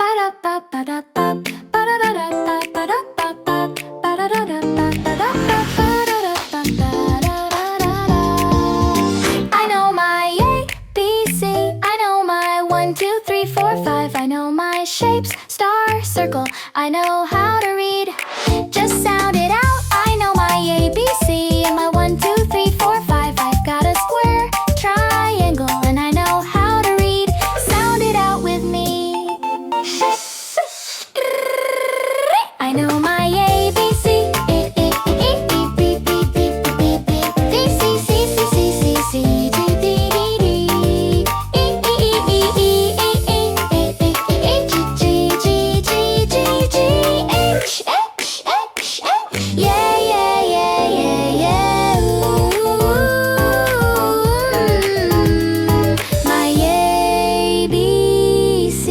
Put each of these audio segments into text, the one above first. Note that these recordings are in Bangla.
I know my ABC. I know my 1, 2, 3, 4, 5. I know my shapes, star, circle. I know how to read. Just sound it out. I know my ABC and my 1, 2, 3, 4, 5. I've got a square, triangle, and I know how to read. Sound it out with me. I know my ABC. B C C C C C C D D D D. E E E E E E E H G G G G G H H H H. Yeah yeah yeah yeah yeah. Ooh, my ABC.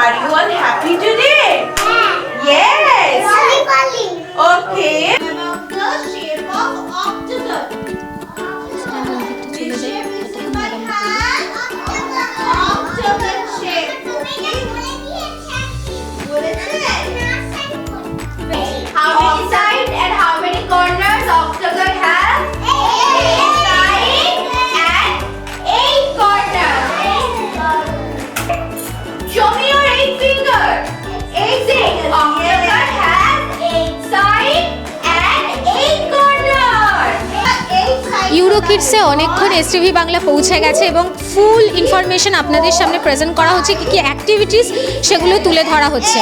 Are you all happy today? Yes. Okay. About the shape of octagon. This shape is in my hand. Octagon shape. What is it? How many sides and how many corners octagon has? 8 sides and 8 corners. Show me your 8 fingers. 8 fingers. Octagon has 8 sides and 8 corners. 8 sides. Euro কিডসে অনেকক্ষণ এসটিভি বাংলা পৌঁছে গেছে এবং ফুল ইনফরমেশন আপনাদের সামনে প্রেজেন্ট করা হচ্ছে, কী কী অ্যাক্টিভিটিস সেগুলো তুলে ধরা হচ্ছে।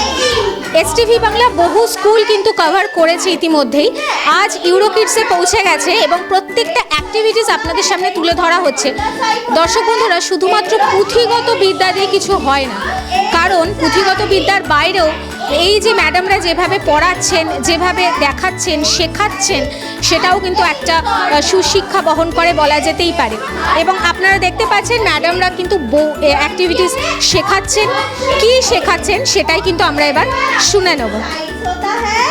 এসটিভি বাংলা বহু স্কুল কিন্তু কভার করেছে ইতিমধ্যেই। আজ ইউরো কিডসে পৌঁছে গেছে এবং প্রত্যেকটা অ্যাক্টিভিটিস আপনাদের সামনে তুলে ধরা হচ্ছে। দর্শক বন্ধুরা, শুধুমাত্র পুঁথিগত বিদ্যা দিয়ে কিছু হয় না, কারণ পুঁথিগত বিদ্যার বাইরেও এই যে ম্যাডামরা যেভাবে পড়াচ্ছেন, যেভাবে দেখাচ্ছেন, শেখাচ্ছেন, সেটাও কিন্তু একটা সুশিক্ষা বহন করে বলা যেতেই পারে। এবং আপনারা দেখতে পাচ্ছেন ম্যাডামরা কিন্তু অ্যাক্টিভিটিস শেখাচ্ছেন। কি শেখাচ্ছেন সেটাই কিন্তু আমরা এবার শুনে নেব। होता है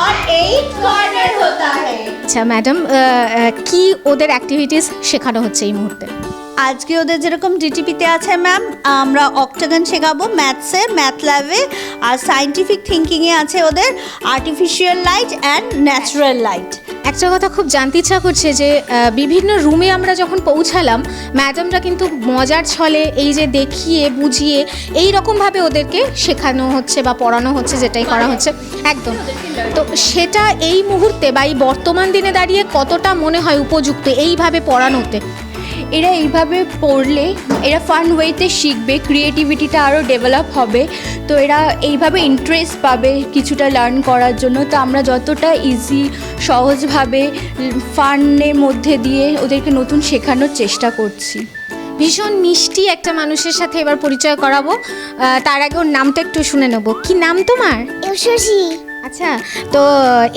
और 8 कॉर्नर होता है। আচ্ছা ম্যাডাম, কি ওদের অ্যাক্টিভিটিস শেখানো হচ্ছে এই মুহূর্তে? আজকে ওদের যেরকম ডিটিপিতে আছে ম্যাম, আমরা অক্টাগন শেখাবো ম্যাথসে, ম্যাথ ল্যাবে, আর সায়েন্টিফিক থিঙ্কিংয়ে আছে ওদের artificial light and natural light. একটা কথা খুব জানতে ইচ্ছা করছে যে বিভিন্ন রুমে আমরা যখন পৌঁছালাম, ম্যাডামরা কিন্তু মজার ছলে এই যে দেখিয়ে বুঝিয়ে এই রকমভাবে ওদেরকে শেখানো হচ্ছে বা পড়ানো হচ্ছে, যেটাই করা হচ্ছে একদম। তো সেটা এই মুহূর্তে বা এই বর্তমান দিনে দাঁড়িয়ে কতটা মনে হয় উপযুক্ত এইভাবে পড়ানোতে? এরা এইভাবে পড়লে এরা ফান ওয়েতে শিখবে, ক্রিয়েটিভিটিটা আরও ডেভেলপ হবে। তো এরা এইভাবে ইন্টারেস্ট পাবে কিছুটা লার্ন করার জন্য। তো আমরা যতটা ইজি সহজভাবে ফানের মধ্যে দিয়ে ওদেরকে নতুন শেখানোর চেষ্টা করছি। ভীষণ মিষ্টি একটা মানুষের সাথে এবার পরিচয় করাবো। তার আগে ওর নামটা একটু শুনে নেবো। কি নাম তোমার? ইউসুসি। আচ্ছা, তো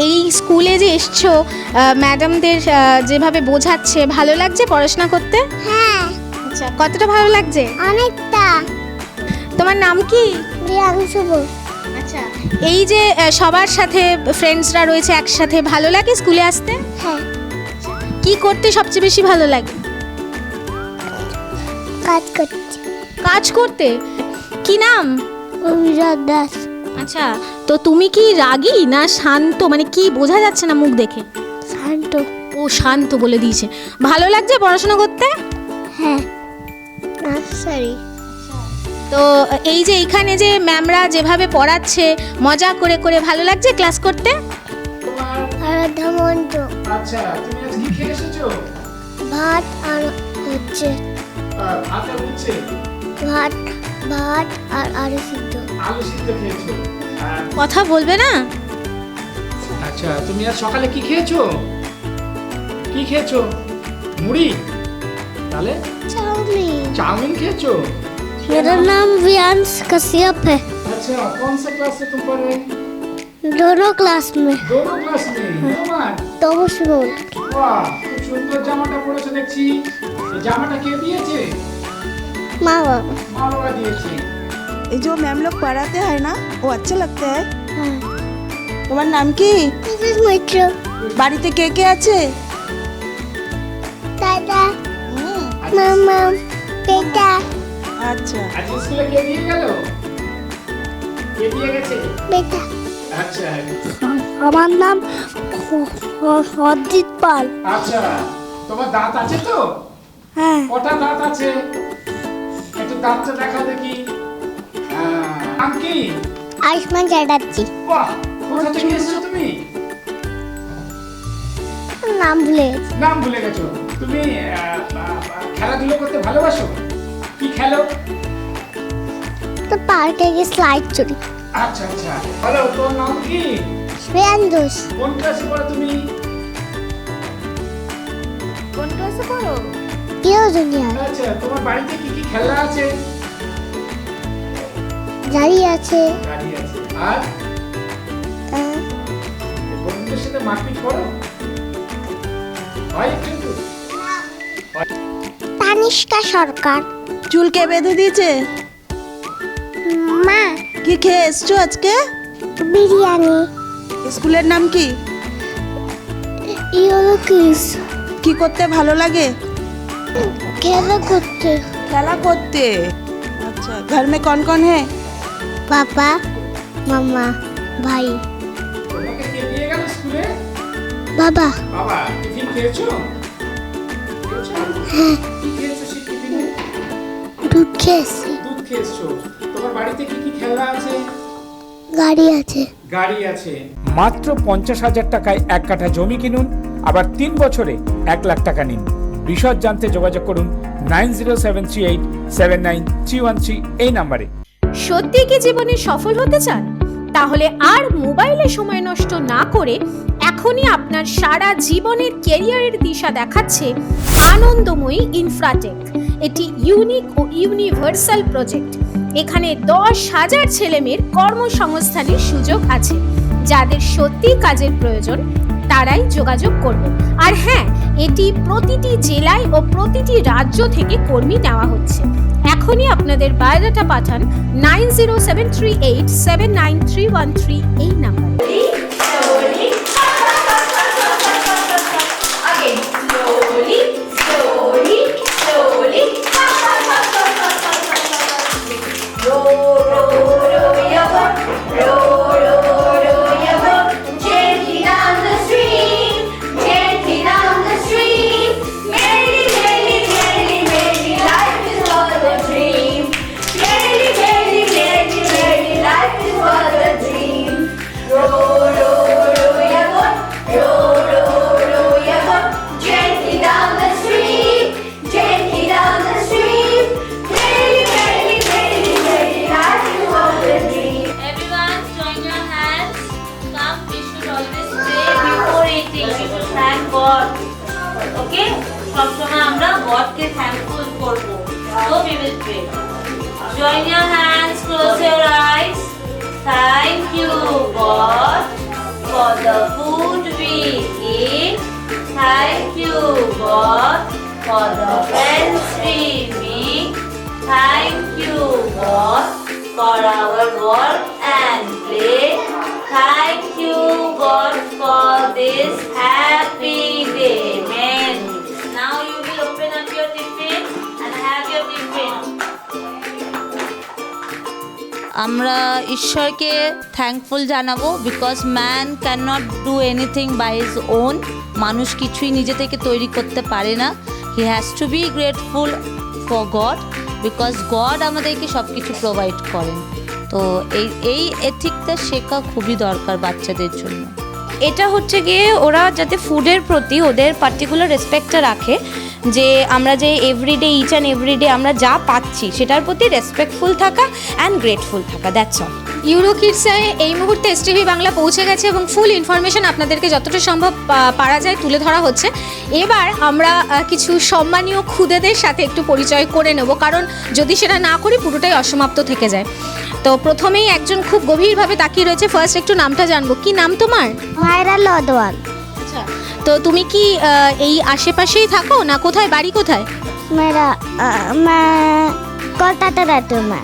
এই স্কুলে যে এসছো, ম্যাডামদের যেভাবে বোঝাচ্ছে, ভালো লাগছে পড়াশোনা করতে? হ্যাঁ। আচ্ছা, কতটা ভালো লাগছে? অনেকটা। তোমার নাম কি? প্রিয়াংশু। আচ্ছা, এই যে সবার সাথে ফ্রেন্ডসরা রয়েছে একসাথে, ভালো লাগে স্কুলে আসতে? হ্যাঁ। কি করতে সবচেয়ে বেশি ভালো লাগে? কাজ করছে কাজ করতে? কি নাম? অভিরাজ দাস। আচ্ছা, তো তুমি কি রাগী না শান্ত, মানে কি বোঝা যাচ্ছে না মুখ দেখে? শান্ত। ও শান্ত বলে দিয়েছে। ভালো লাগছে পড়াশোনা করতে? হ্যাঁ, নার্সারি। তো এই যে এইখানে যে ম্যামরা যেভাবে পড়াচ্ছে মজা করে করে, ভালো লাগছে ক্লাস করতে? আরাধ্যা মন্ত্র। আচ্ছা, তুমি আজ কি খেয়ে এসেছো? ভাত আর হচ্ছে ভাত আর হচ্ছে ভাত ভাত আর আলু সিদ্ধ। আলু সিদ্ধ খেয়েছো। কথা বলবে না? আচ্ছা, তুমি আজ সকালে কি খেয়েছো? কি খেয়েছো? মুড়ি? তাহলে चाउमीन। चाउमीन खेचो? मेरा नाम वियांश कश्यप है। अच्छा, कौन सा क्लास से तुम पढ़ रहे? दोनों क्लास में। दोनों क्लास में? তোমার? तोमस बोल। বাহ, খুব সুন্দর জামাটা পরেছো দেখছি। এই জামাটা কে দিয়েছে? माँ बाबा। মা বাবা দিয়েছে। ये जो मैम लोग पढ़ाते हैं ना वो अच्छा लगता है। हाँ। তোমার নাম কি? This is Mitra। বাড়িতে কে কে আছে? दादा, मामा, बेटा, আচ্ছা, আজ স্কুলে কে দিয়ে গেল? কে দিয়ে গেছে? बेटा। আচ্ছা। আমার নাম অজিত পাল। আচ্ছা, তোমার দাঁত আছে তো? হ্যাঁ। কটা দাঁত আছে? একটু দাঁতটা দেখাও দেখি। নাম কি? আয়ুষ্মান চ্যাটার্জি। বাহ, কোথা থেকে এসেছো তুমি? নাম ভুলে গেছি। নাম ভুলে গেছো। তুমি খেলাধুলো করতে ভালোবাসো? কি খেলো? তো পার্কে গিয়ে স্লাইড চড়ি। আচ্ছা আচ্ছা, বলো তোর নাম কি? শ্রেয়ান দোষ। কোন ক্লাসে পড়ো তুমি? কোন ক্লাসে পড়ো? কেউ জুনিয়র। আচ্ছা, তোমার বাড়িতে কি কি খেলনা আছে? গাড়ি আছে। গাড়ি আছে। আর বন্ধুদের সাথে মারপিট করো? হয় একটু? তানিষ্কা সরকার। চুল কে বেঁধে দিয়েছে? মা। কি খেয়ে এসছো আজকে? বিরিয়ানি। স্কুলের নাম কি? Yellow kiss. কি করতে ভালো লাগে? খেলা করতে। খেলা করতে। अच्छा, घर में कौन कौन है? পাপা, মামা, ভাই। তোমাকে কে দিয়ে গেল স্কুলে? বাবা। বাবা, টিফিন খেয়েছো? কি খেয়েছো সেই টিফিনে? দুধ খেয়েছি। দুধ খেয়েছো। তোমার বাড়িতে কি কি খেলনা আছে? গাড়ি আছে। গাড়ি আছে। মাত্র 50,000 টাকায় 1 কাঠা জমি কিনুন, আবার 3 বছরে 1 লাখ টাকা নিন। বিশদ জানতে যোগাযোগ করুন 9073879313 এই নম্বরে। সত্যি কি জীবনে সফল হতে চান? তাহলে আর মোবাইলে সময় নষ্ট না করে এখনই আপনার সারা জীবনের ক্যারিয়ারের দিশা দেখাচ্ছে আনন্দময়ী ইনফ্রাটেক। এটি ইউনিক ও ইউনিভার্সাল প্রজেক্ট। এখানে 10,000 ছেলেমেয়ের কর্মসংস্থানের সুযোগ আছে। যাদের সত্যি কাজের প্রয়োজন তারাই যোগাযোগ করবেন। আর হ্যাঁ, এটি প্রতিটি জেলায় ও প্রতিটি রাজ্য থেকে কর্মী নেওয়া হচ্ছে। এখনই আপনাদের বায়োডাটা পাঠান 9073879313 এই নাম্বারে। Everyone, join your hands. Come, we should always pray before eating. We should thank God. Okay? সবসময় আমরা গডকে থ্যাঙ্কফুল করব। So we will pray. Join your hands, close your eyes. Thank you, God, for the food we eat. Thank you, God, for the friends we meet. Thank you, God, for our work and play. Thank you, God, for this happy day. Amen. Now you will open up your tiffin and have your tiffin. আমরা ঈশ্বরকে থ্যাঙ্কফুল জানাবো, because man can not do anything by his own. মানুষ কিছুই নিজে থেকে তৈরি করতে পারে না। He has to be grateful for God, because God আমাদেরকে সব কিছু প্রোভাইড করেন। তো এই এথিকটা শেখা খুবই দরকার বাচ্চাদের জন্য। এটা হচ্ছে গিয়ে ওরা যাতে ফুডের প্রতি ওদের পার্টিকুলার রেসপেক্টটা রাখে, যে আমরা যে এভরিডে ইচ অ্যান্ড এভরিডে আমরা যা পাচ্ছি সেটার প্রতি রেসপেক্টফুল থাকা অ্যান্ড গ্রেটফুল থাকা, দ্যাটস অল। ইউরো কিডসে এই মুহূর্তে এসটিভি বাংলা পৌঁছে গেছে এবং ফুল ইনফরমেশন আপনাদেরকে যতটা সম্ভব পারা যায় তুলে ধরা হচ্ছে। এবার আমরা কিছু সম্মানীয় খুদেদের সাথে একটু পরিচয় করে নেব, কারণ যদি সেটা না করি পুরোটাই অসমাপ্ত থেকে যায়। তো প্রথমেই একজন খুব গভীরভাবে তাকিয়ে রয়েছে, ফার্স্ট একটু নামটা জানবো। কি নাম তোমার? মায়রা লদওয়াল। আচ্ছা, তো তুমি কি এই আশেপাশেই থাকো না কোথায়, বাড়ি কোথায়? মেরা কলকাতা रहती हूँ मैं।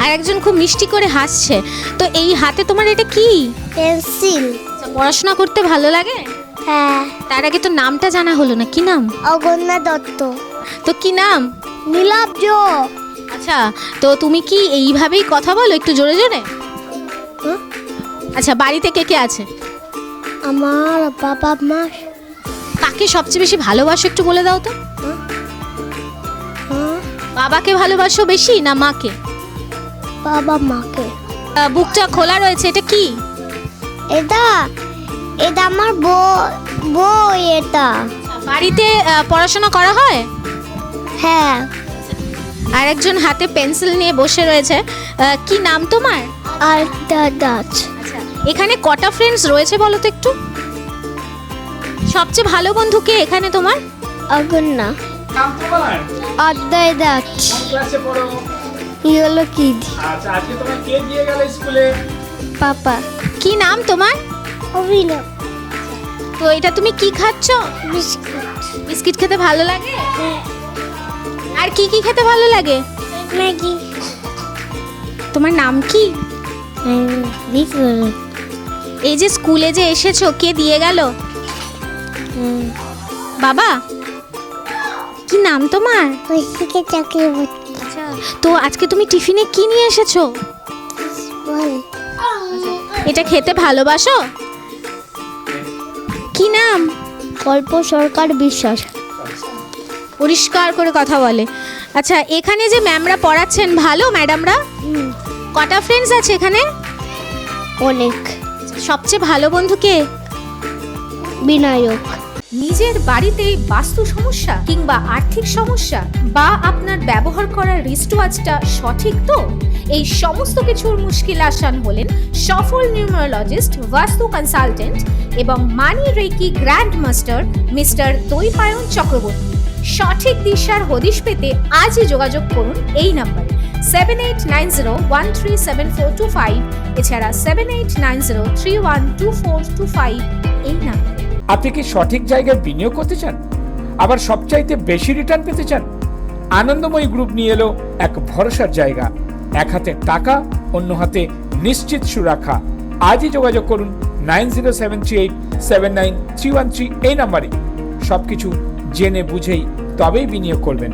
আর একজন খুব মিষ্টি করে হাসছে। তো এই হাতে তোমার এটা কি? পেন্সিল। আচ্ছা, পড়াশোনা করতে ভালো লাগে? হ্যাঁ। তার আগে তো নামটা জানা হলো না, কি নাম? অগন্যা দত্ত। তো কি নাম? নীলাব্জ। আচ্ছা, তো তুমি কি এইভাবেই কথা বলো একটু জোরে জোরে? আচ্ছা, বাড়িতে কে কে আছে? আমার বাবা মা। কাকে সবচেয়ে বেশি ভালোবাসো একটু বলে দাও তো। বাবাকে ভালোবাসো বেশি না মাকে? বাবা মাকে। বুকটা খোলা রয়েছে, এটা কি? এটা এটা আমার বই এটা। বাড়িতে পড়াশোনা করা হয়? হ্যাঁ। আর একজন হাতে পেন্সিল নিয়ে বসে রয়েছে, কি নাম তোমার? আর দাদাচ। আচ্ছা, এখানে কটা ফ্রেন্ডস রয়েছে বলো তো একটু? সবচেয়ে ভালো বন্ধু কে এখানে তোমার? অগন্যা। নাম তোমার? অদ্বয় দাস। কোন ক্লাসে পড়ো? Yellow kid. আচ্ছা, আজকে তোমার কে দিয়ে গেল স্কুলে? পাপা। কি নাম তোমার? অভিনব। তো এটা তুমি কি খাচ্ছ? বিস্কুট। বিস্কিট খেতে ভালো লাগে? আর কি কি খেতে ভালো লাগে? ম্যাগি। তোমার নাম কি? বিস্কুট। এই যে স্কুলে যে এসেছো, কে দিয়ে গেল? বাবা। কি নাম তোমার? ঐশিকা চক্রবর্তী। আচ্ছা, তো আজকে তুমি টিফিনে কি নিয়ে এসেছো? বল। এটা খেতে ভালোবাসো? কি নাম? কল্প সরকার বিশ্বাস। পরিষ্কার করে কথা বলে। আচ্ছা, এখানে যে ম্যামরা পড়াচ্ছেন ভালো ম্যাডামরা? কটা ফ্রেন্ডস আছে এখানে? অনেক। সবচেয়ে ভালো বন্ধু কে? বিনায়ক। নিজের বাড়িতেই বাস্তু সমস্যা কিংবা আর্থিক সমস্যা, বা আপনার ব্যবহার করা রিস্টওয়াচটা সঠিক তো? এই সমস্ত কিছুর মুশকিল আসান হলেন সফল নিউমারোলজিস্ট, বাস্তু কনসালটেন্ট এবং money reiki grand master mister Dwaipayan Chakraborty. সঠিক দিশার হদিশ পেতে আজই যোগাযোগ করুন এই নাম্বারে 7890137425, এছাড়া 7890312425 এই নাম্বারে। আপনি কি সঠিক জায়গায় বিনিয়োগ করতে চান, আবার সবচাইতে বেশি রিটার্ন পেতে চান? আনন্দময়ী গ্রুপ নিয়ে এলো এক ভরসার জায়গা। এক হাতে টাকা, অন্য হাতে নিশ্চিত সুরক্ষা। আজই যোগাযোগ করুন 9073879313 এই নাম্বারে। সবকিছু জেনে বুঝেই তবেই বিনিয়োগ করবেন।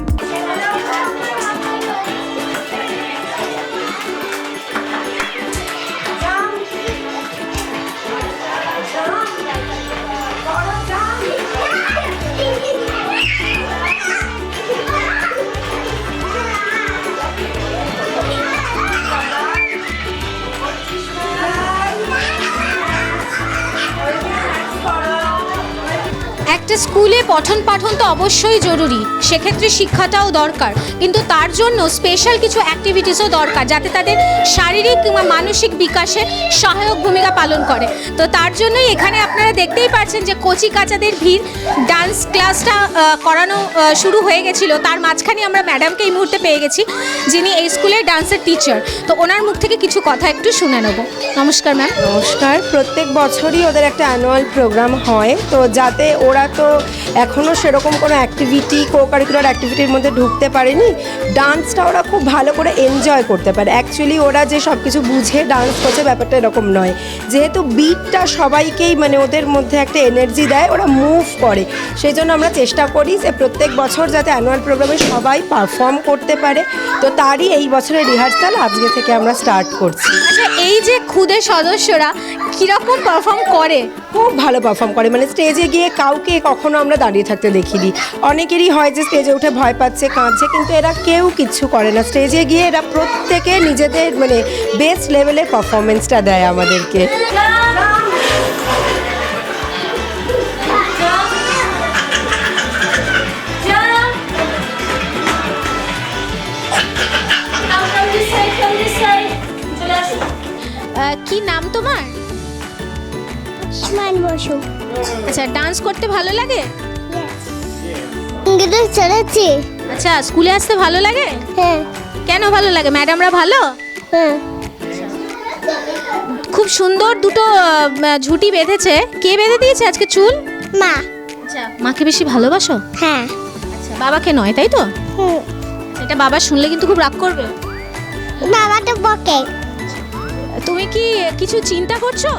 একটা স্কুলে পঠন পাঠন তো অবশ্যই জরুরি, সেক্ষেত্রে শিক্ষাটাও দরকার, কিন্তু তার জন্য স্পেশাল কিছু অ্যাক্টিভিটিসও দরকার যাতে তাদের শারীরিক কিংবা মানসিক বিকাশে সহায়ক ভূমিকা পালন করে। তো তার জন্যই এখানে আপনারা দেখতেই পাচ্ছেন যে কচি কাচাদের ভিড়। ডান্স ক্লাসটা করানো শুরু হয়ে গেছিলো, তার মাঝখানে আমরা ম্যাডামকে এই মুহূর্তে পেয়ে গেছি, যিনি এই স্কুলের ডান্সের টিচার। তো ওনার মুখ থেকে কিছু কথা একটু শুনে নেব। নমস্কার ম্যাম। নমস্কার। প্রত্যেক বছরই ওদের একটা অ্যানুয়াল প্রোগ্রাম হয়, তো যাতে ওরা তো এখনও সেরকম কোনো অ্যাক্টিভিটি কো কারিকুলার অ্যাক্টিভিটির মধ্যে ঢুকতে পারেনি। ডান্সটা ওরা খুব ভালো করে এনজয় করতে পারে। অ্যাকচুয়ালি ওরা যে সব কিছু বুঝে ডান্স করছে ব্যাপারটা এরকম নয়, যেহেতু বিটটা সবাইকেই মানে ওদের মধ্যে একটা এনার্জি দেয়, ওরা মুভ করে। সেই জন্য আমরা চেষ্টা করি যে প্রত্যেক বছর যাতে অ্যানুয়াল প্রোগ্রামে সবাই পারফর্ম করতে পারে। তো তারই এই বছরের রিহার্সাল আজকে থেকে আমরা স্টার্ট করছি। আচ্ছা, এই যে খুদে সদস্যরা কীরকম পারফর্ম করে? খুব ভালো পারফর্ম করে, মানে স্টেজে গিয়ে কাউকে কখনো আমরা দাঁড়িয়ে থাকতে দেখিনি। অনেকেরই হয় যে স্টেজে উঠে ভয় পাচ্ছে, কাঁদছে, কিন্তু এরা কেউ কিচ্ছু করে না। স্টেজে গিয়ে এরা প্রত্যেকে নিজেদের মানে বেস্ট লেভেলের পারফরমেন্সটা দেয় আমাদেরকে। কি নাম তোমার? স্মাইল বসু। আচ্ছা, ডান্স করতে ভালো লাগে? ইংরেজি চলেছি। আচ্ছা, স্কুলে আসতে ভালো লাগে? হ্যাঁ। কেন ভালো লাগে? ম্যাডামরা ভালো? হ্যাঁ। খুব সুন্দর দুটো ঝুঁটি বেঁধেছে। কে বেঁধে দিয়েছে আজকে চুল? মা। আচ্ছা, মাকে বেশি ভালোবাসো? হ্যাঁ। আচ্ছা, বাবাকে নয়, তাই তো? হুম। এটা বাবা শুনলে কিন্তু খুব রাগ করবে। বাবা তো বকে। তুমি কি কিছু চিন্তা করছো?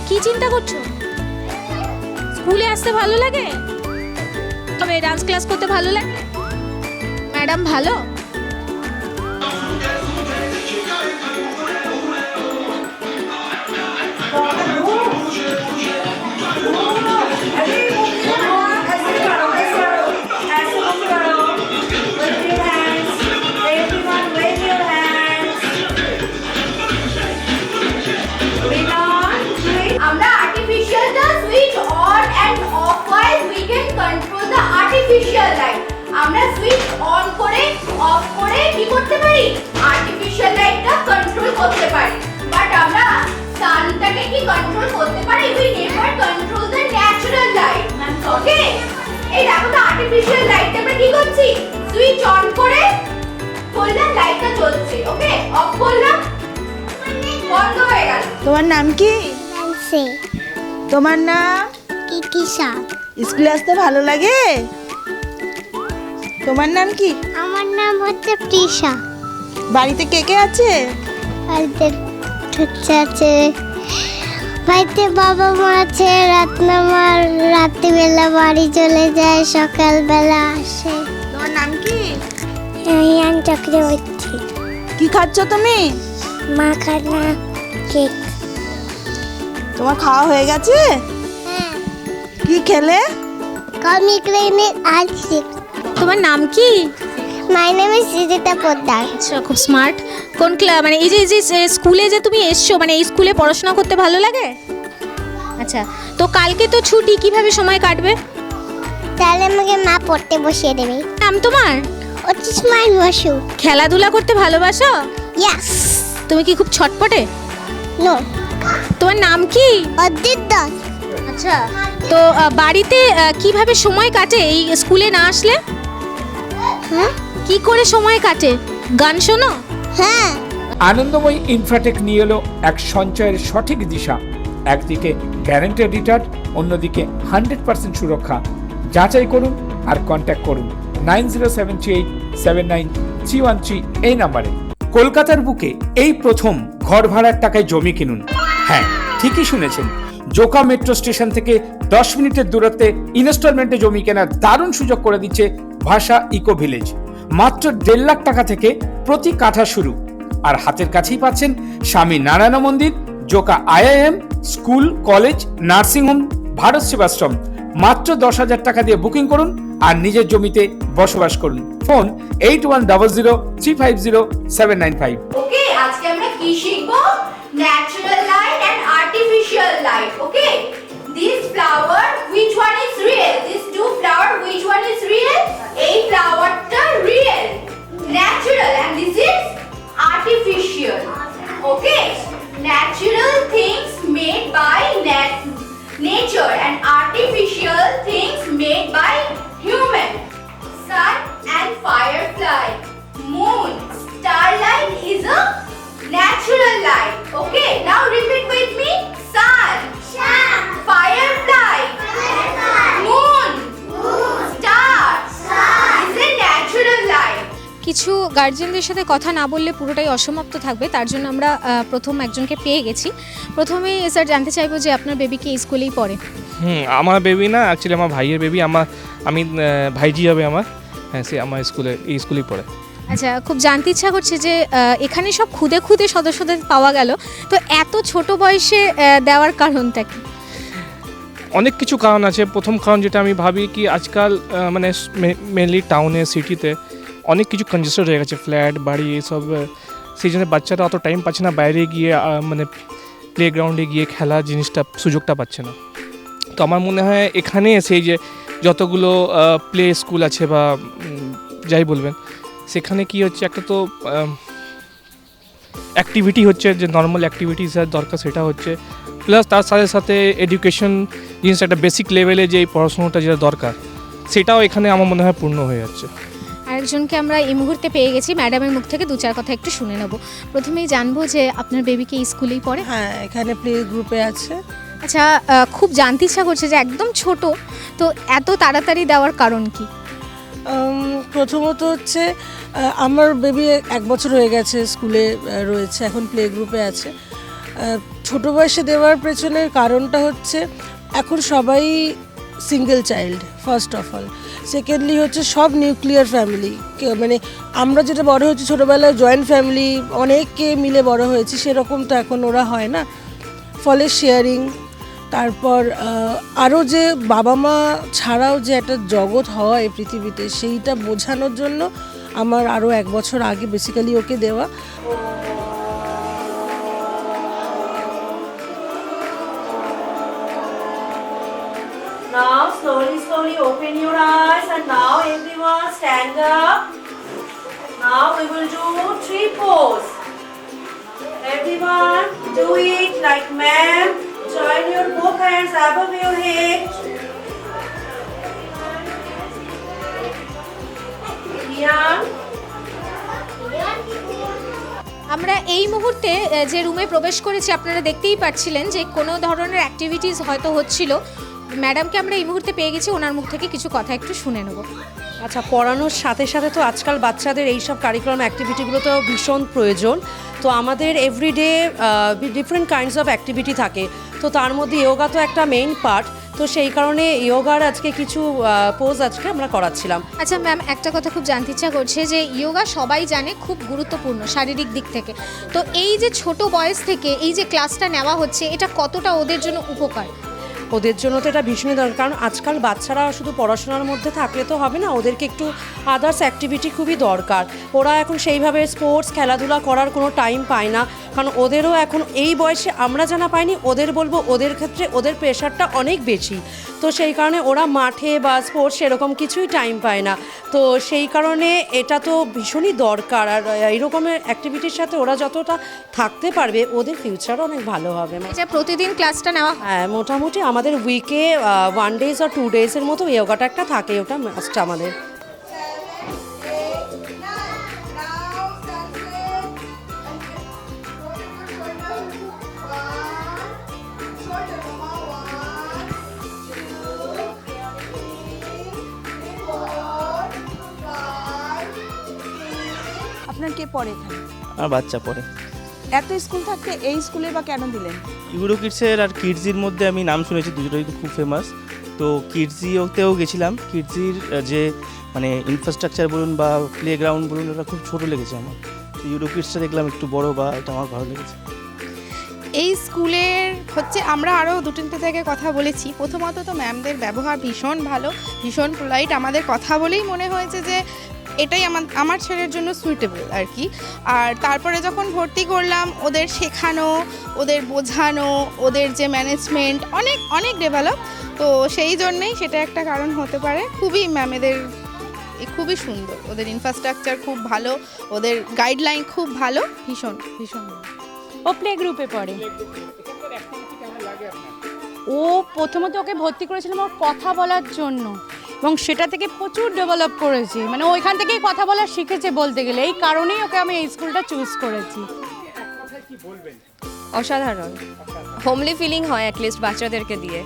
কি চিন্তা করছো? স্কুলে আসতে ভালো লাগে? তবে ডান্স ক্লাস করতে ভালো লাগে? ম্যাডাম ভালো? আমরা আর্টিফিশিয়ালটা switch on and off wise we can control the artificial light. আমরা সুইচ অন করে অফ করে কি করতে পারি? আর্টিফিশিয়াল লাইটটা কন্ট্রোল করতে পারি। বাট আমরা সানটাকে কি কন্ট্রোল করতে পারি? We never control the natural light. Okay, এই দেখো তো আর্টিফিশিয়াল লাইটটা আমরা কি করছি? সুইচ অন করে করলাম, লাইটটা জ্বলছে। ওকে, অফ করলাম, বন্ধ হয়ে গেল। তোমার নাম কি? নামছে তোমার নাম? কিকিসা। স্কুলে আসতে ভালো লাগে? তোমার নাম কি? আমার নাম হচ্ছে প্রিশা। বাড়িতে কে কে আছে? বাড়িতে আছে, বাড়িতে বাবা মা আছে। রাত্রিবেলা বাড়ি চলে যায়, সকালবেলা আসে। তোমার নাম কি? ইয়ান চক্রবর্তী। কি খাচ্ছ তুমি? মাখানা কেক। তোমার খাওয়া হয়ে গেছে? হ্যাঁ। কি খেলে? কমিক রেনের আইসি। তোমার নাম কি? My name is Srijita Poddar. আচ্ছা, খুব স্মার্ট। কোন মানে এই যে স্কুলে যে তুমি এসছো, মানে এই স্কুলে পড়াশোনা করতে ভালো লাগে? আচ্ছা, তো কালকে তো ছুটি, কিভাবে সময় কাটবে? তাহলে আমাকে মা পড়তে বসিয়ে দেবে। নাম তোমার? হচ্ছে স্মাইল বসু। খেলাধুলা করতে ভালোবাসো? ইয়েস। তুমি কি খুব ছটপটে? নো। তোমার নাম কি? অদ্রিত দাস। আচ্ছা, তো বাড়িতে কিভাবে সময় কাটে এই স্কুলে না আসলে? হ্যাঁ। কি করে সময় কাটে? গান শোনো? হ্যাঁ। আনন্দময়ী ইনফ্রাটেক নিয়ে এলো এক সঞ্চয়ের সঠিক দিশা। একদিকে গ্যারান্টেড রিটার্ন, অন্যদিকে 100% সুরক্ষা। যাচাই করুন আর কন্ট্যাক্ট করুন 9073879313 এই নাম্বারে। কলকাতার বুকে এই প্রথম ঘর ভাড়ার টাকায় জমি কিনুন। হ্যাঁ, ঠিকই শুনেছেন, জোকা মেট্রো স্টেশন থেকে 10 মিনিটের দূরত্বে ইনস্টলমেন্টে জমি কেনার দারুণ সুযোগ করে দিচ্ছে ভাষা ইকো ভিলেজ। মাত্র 1.5 লাখ টাকা থেকে প্রতি কাঠা শুরু। আর হাতের কাছেই পাচ্ছেন স্বামী নারায়ণ মন্দির, Joka IIM, school, college, nursing home, Bharat Sevashram. মাত্র 10,000 টাকা দিয়ে বুকিং করুন আর নিজের জমিতে বসবাস করুন। ফোন 8100350795। ওকে, আজকে আমরা কি শিখবো? Natural light and artificial light. Okay, this flower which one is real? These two flower which one is real? এই ফ্লাওয়ারটা real, natural, and this is artificial. Okay, natural things made by nature and artificial things made by human. Sun and firefly, moon, starlight is a natural light. Okay, now repeat with me. Sun, firefly, কিছু গার্জেনদের সাথে কথা না বললে পুরোটাই অসমাপ্ত থাকবে, তার জন্য আমরা প্রথম একজনকে পেয়ে গেছি। প্রথমেই স্যার জানতে চাইবো যে আপনার বেবি কি এই স্কুলেই পড়ে? আমার বেবি না, অ্যাকচুয়ালি আমার ভাইয়ের বেবি। আমি ভাইজি হবে আমার। হ্যাঁ, সে আমার এই স্কুলেই পড়ে। আচ্ছা, খুব জানতে ইচ্ছা করছে যে এখানে সব খুদে খুদে সদস্যদের পাওয়া গেল, তো এত ছোট বয়সে দেওয়ার কারণটা কি? অনেক কিছু কারণ আছে। প্রথম কারণ যেটা আমি ভাবি কি আজকাল মানে মেনলি টাউনে সিটিতে অনেক কিছু কনজেস্টেড হয়ে গেছে, ফ্ল্যাট বাড়ি এইসব। সেই জন্য বাচ্চারা অত টাইম পাচ্ছে না বাইরে গিয়ে মানে প্লেগ্রাউন্ডে গিয়ে খেলা জিনিসটা সুযোগটা পাচ্ছে না। তো আমার মনে হয় এখানে সেই যে যতগুলো প্লে স্কুল আছে বা যাই বলবেন, সেখানে কি হচ্ছে একটা তো অ্যাক্টিভিটি হচ্ছে, যে নর্মাল অ্যাক্টিভিটিস দরকার সেটা হচ্ছে, প্লাস তার সাথে সাথে এডুকেশন জিনিস একটা বেসিক লেভেলে যে পড়াশোনাটা যেটা দরকার সেটাও এখানে আমার মনে হয় পূর্ণ হয়ে যাচ্ছে। আরেকজনকে আমরা এই মুহূর্তে পেয়ে গেছি, ম্যাডামের মুখ থেকে 2-4 কথা একটু শুনে নেব। প্রথমেই জানবো যে আপনার বেবি কি এই স্কুলেই পড়ে? হ্যাঁ, এখানে প্লে গ্রুপে আছে। আচ্ছা, খুব জানতে ইচ্ছা করছে যে একদম ছোট, তো এত তাড়াতাড়ি দেওয়ার কারণ কি? প্রথমত হচ্ছে আমার বেবি 1 বছর হয়ে গেছে স্কুলে রয়েছে, এখন প্লে গ্রুপে আছে। ছোটো বয়সে দেওয়ার পেছনের কারণটা হচ্ছে এখন সবাই single child first of all, secondly হচ্ছে সব নিউক্লিয়ার ফ্যামিলি। মানে আমরা যেটা বড় হয়েছি ছোটোবেলায় জয়েন্ট ফ্যামিলি অনেককে মিলে বড় হয়েছি, সেরকম তো এখন ওরা হয় না। ফলে শেয়ারিং, তারপর আরও যে বাবা মা ছাড়াও যে একটা জগৎ হয় পৃথিবীতে, সেইটা বোঝানোর জন্য আমার আরও 1 বছর আগে বেসিক্যালি ওকে দেওয়া। Now slowly open your eyes, and now everyone stand up. Now we will do 3 pose. Everyone do it like ma'am. Join your both hands above your head. Rian. আমরা এই মুহূর্তে যে রুমে প্রবেশ করেছি আপনারা দেখতেই পাচ্ছিলেন যে কোনো ধরনের অ্যাক্টিভিটিস হয়তো হচ্ছিল। ম্যাডামকে আমরা এই মুহূর্তে পেয়ে গেছি, ওনার মুখ থেকে কিছু কথা একটু শুনে নেব। আচ্ছা, পড়ানোর সাথে সাথে তো আজকাল বাচ্চাদের এইসব কারিকুলাম অ্যাক্টিভিটিগুলো তো ভীষণ প্রয়োজন। তো আমাদের everyday different kinds of activity থাকে, তো তার মধ্যে ইয়োগা তো একটা মেইন পার্ট। তো সেই কারণে ইয়োগার আজকে কিছু পোজ আজকে আমরা করাচ্ছিলাম। আচ্ছা ম্যাম, একটা কথা খুব জানতে ইচ্ছা করছে যে ইয়োগা সবাই জানে খুব গুরুত্বপূর্ণ শারীরিক দিক থেকে, তো এই যে ছোট বয়স থেকে এই যে ক্লাসটা নেওয়া হচ্ছে, এটা কতটা ওদের জন্য উপকার? ওদের জন্য তো এটা ভীষণই দরকার, কারণ আজকাল বাচ্চারা শুধু পড়াশোনার মধ্যে থাকলে তো হবে না, ওদেরকে একটু আদার্স অ্যাক্টিভিটি খুবই দরকার। ওরা এখন সেইভাবে স্পোর্টস খেলাধুলা করার কোনো টাইম পায় না, কারণ ওদেরও এখন এই বয়সে আমরা জানা পাইনি, ওদের বলবো ওদের ক্ষেত্রে ওদের প্রেশারটা অনেক বেশি। তো সেই কারণে ওরা মাঠে বা স্পোর্টস সেরকম কিছুই টাইম পায় না। তো সেই কারণে এটা তো ভীষণই দরকার, আর এইরকমের অ্যাক্টিভিটির সাথে ওরা যতটা থাকতে পারবে ওদের ফিউচারও অনেক ভালো হবে। আচ্ছা, প্রতিদিন ক্লাসটা নেওয়া? হ্যাঁ, মোটামুটি আমাদের উইকে 1 ডেজ আর 2 ডেজের মতো ইয়োগাটা একটা থাকে, ওটা মাস্ট আমাদের। আপনার কে পড়ে এখানে? আর বাচ্চা পড়ে। এত স্কুল থাকতে এই স্কুলে বা কেন দিলেন? ইউরো কিডসের আর কিডজির মধ্যে আমি নাম শুনেছি, দুটোই খুব ফেমাস। তো কিডজিওতেও গেছিলাম। কিডজির যে মানে ইনফ্রাস্ট্রাকচার বলুন বা প্লে গ্রাউন্ড বলুন, ওটা খুব ছোটো লেগেছে আমার। তো ইউরো কিডসটা দেখলাম একটু বড়, বা এটা আমার ভালো লেগেছে। এই স্কুলের হচ্ছে আমরা আরও 2-3টে জায়গায় কথা বলেছি। প্রথমত তো ম্যামদের ব্যবহার ভীষণ ভালো, ভীষণ পোলাইট। আমাদের কথা বলেই মনে হয়েছে যে এটাই আমার ছেলের জন্য সুইটেবল আর কি। আর তারপরে যখন ভর্তি করলাম, ওদের শেখানো, ওদের বোঝানো, ওদের যে ম্যানেজমেন্ট অনেক অনেক ডেভেলপ। তো সেই জন্যেই সেটা একটা কারণ হতে পারে। খুবই ম্যামেদের খুবই সুন্দর, ওদের ইনফ্রাস্ট্রাকচার খুব ভালো, ওদের গাইডলাইন খুব ভালো, ভীষণ ভীষণ। ও প্লে গ্রুপে পড়ে। ও প্রথমত ওকে ভর্তি করেছিলাম ওর কথা বলার জন্য, এবং সেটা থেকে প্রচুর ডেভেলপ করেছে, মানে ওইখান থেকেই কথা বলা শিখেছে বলতে গেলে। এই কারণেই ওকে আমি এই স্কুলটা চুজ করেছি। অসাধারণ, হোমলি ফিলিং হয় অ্যাটলিস্ট বাচ্চাদেরকে দিয়ে।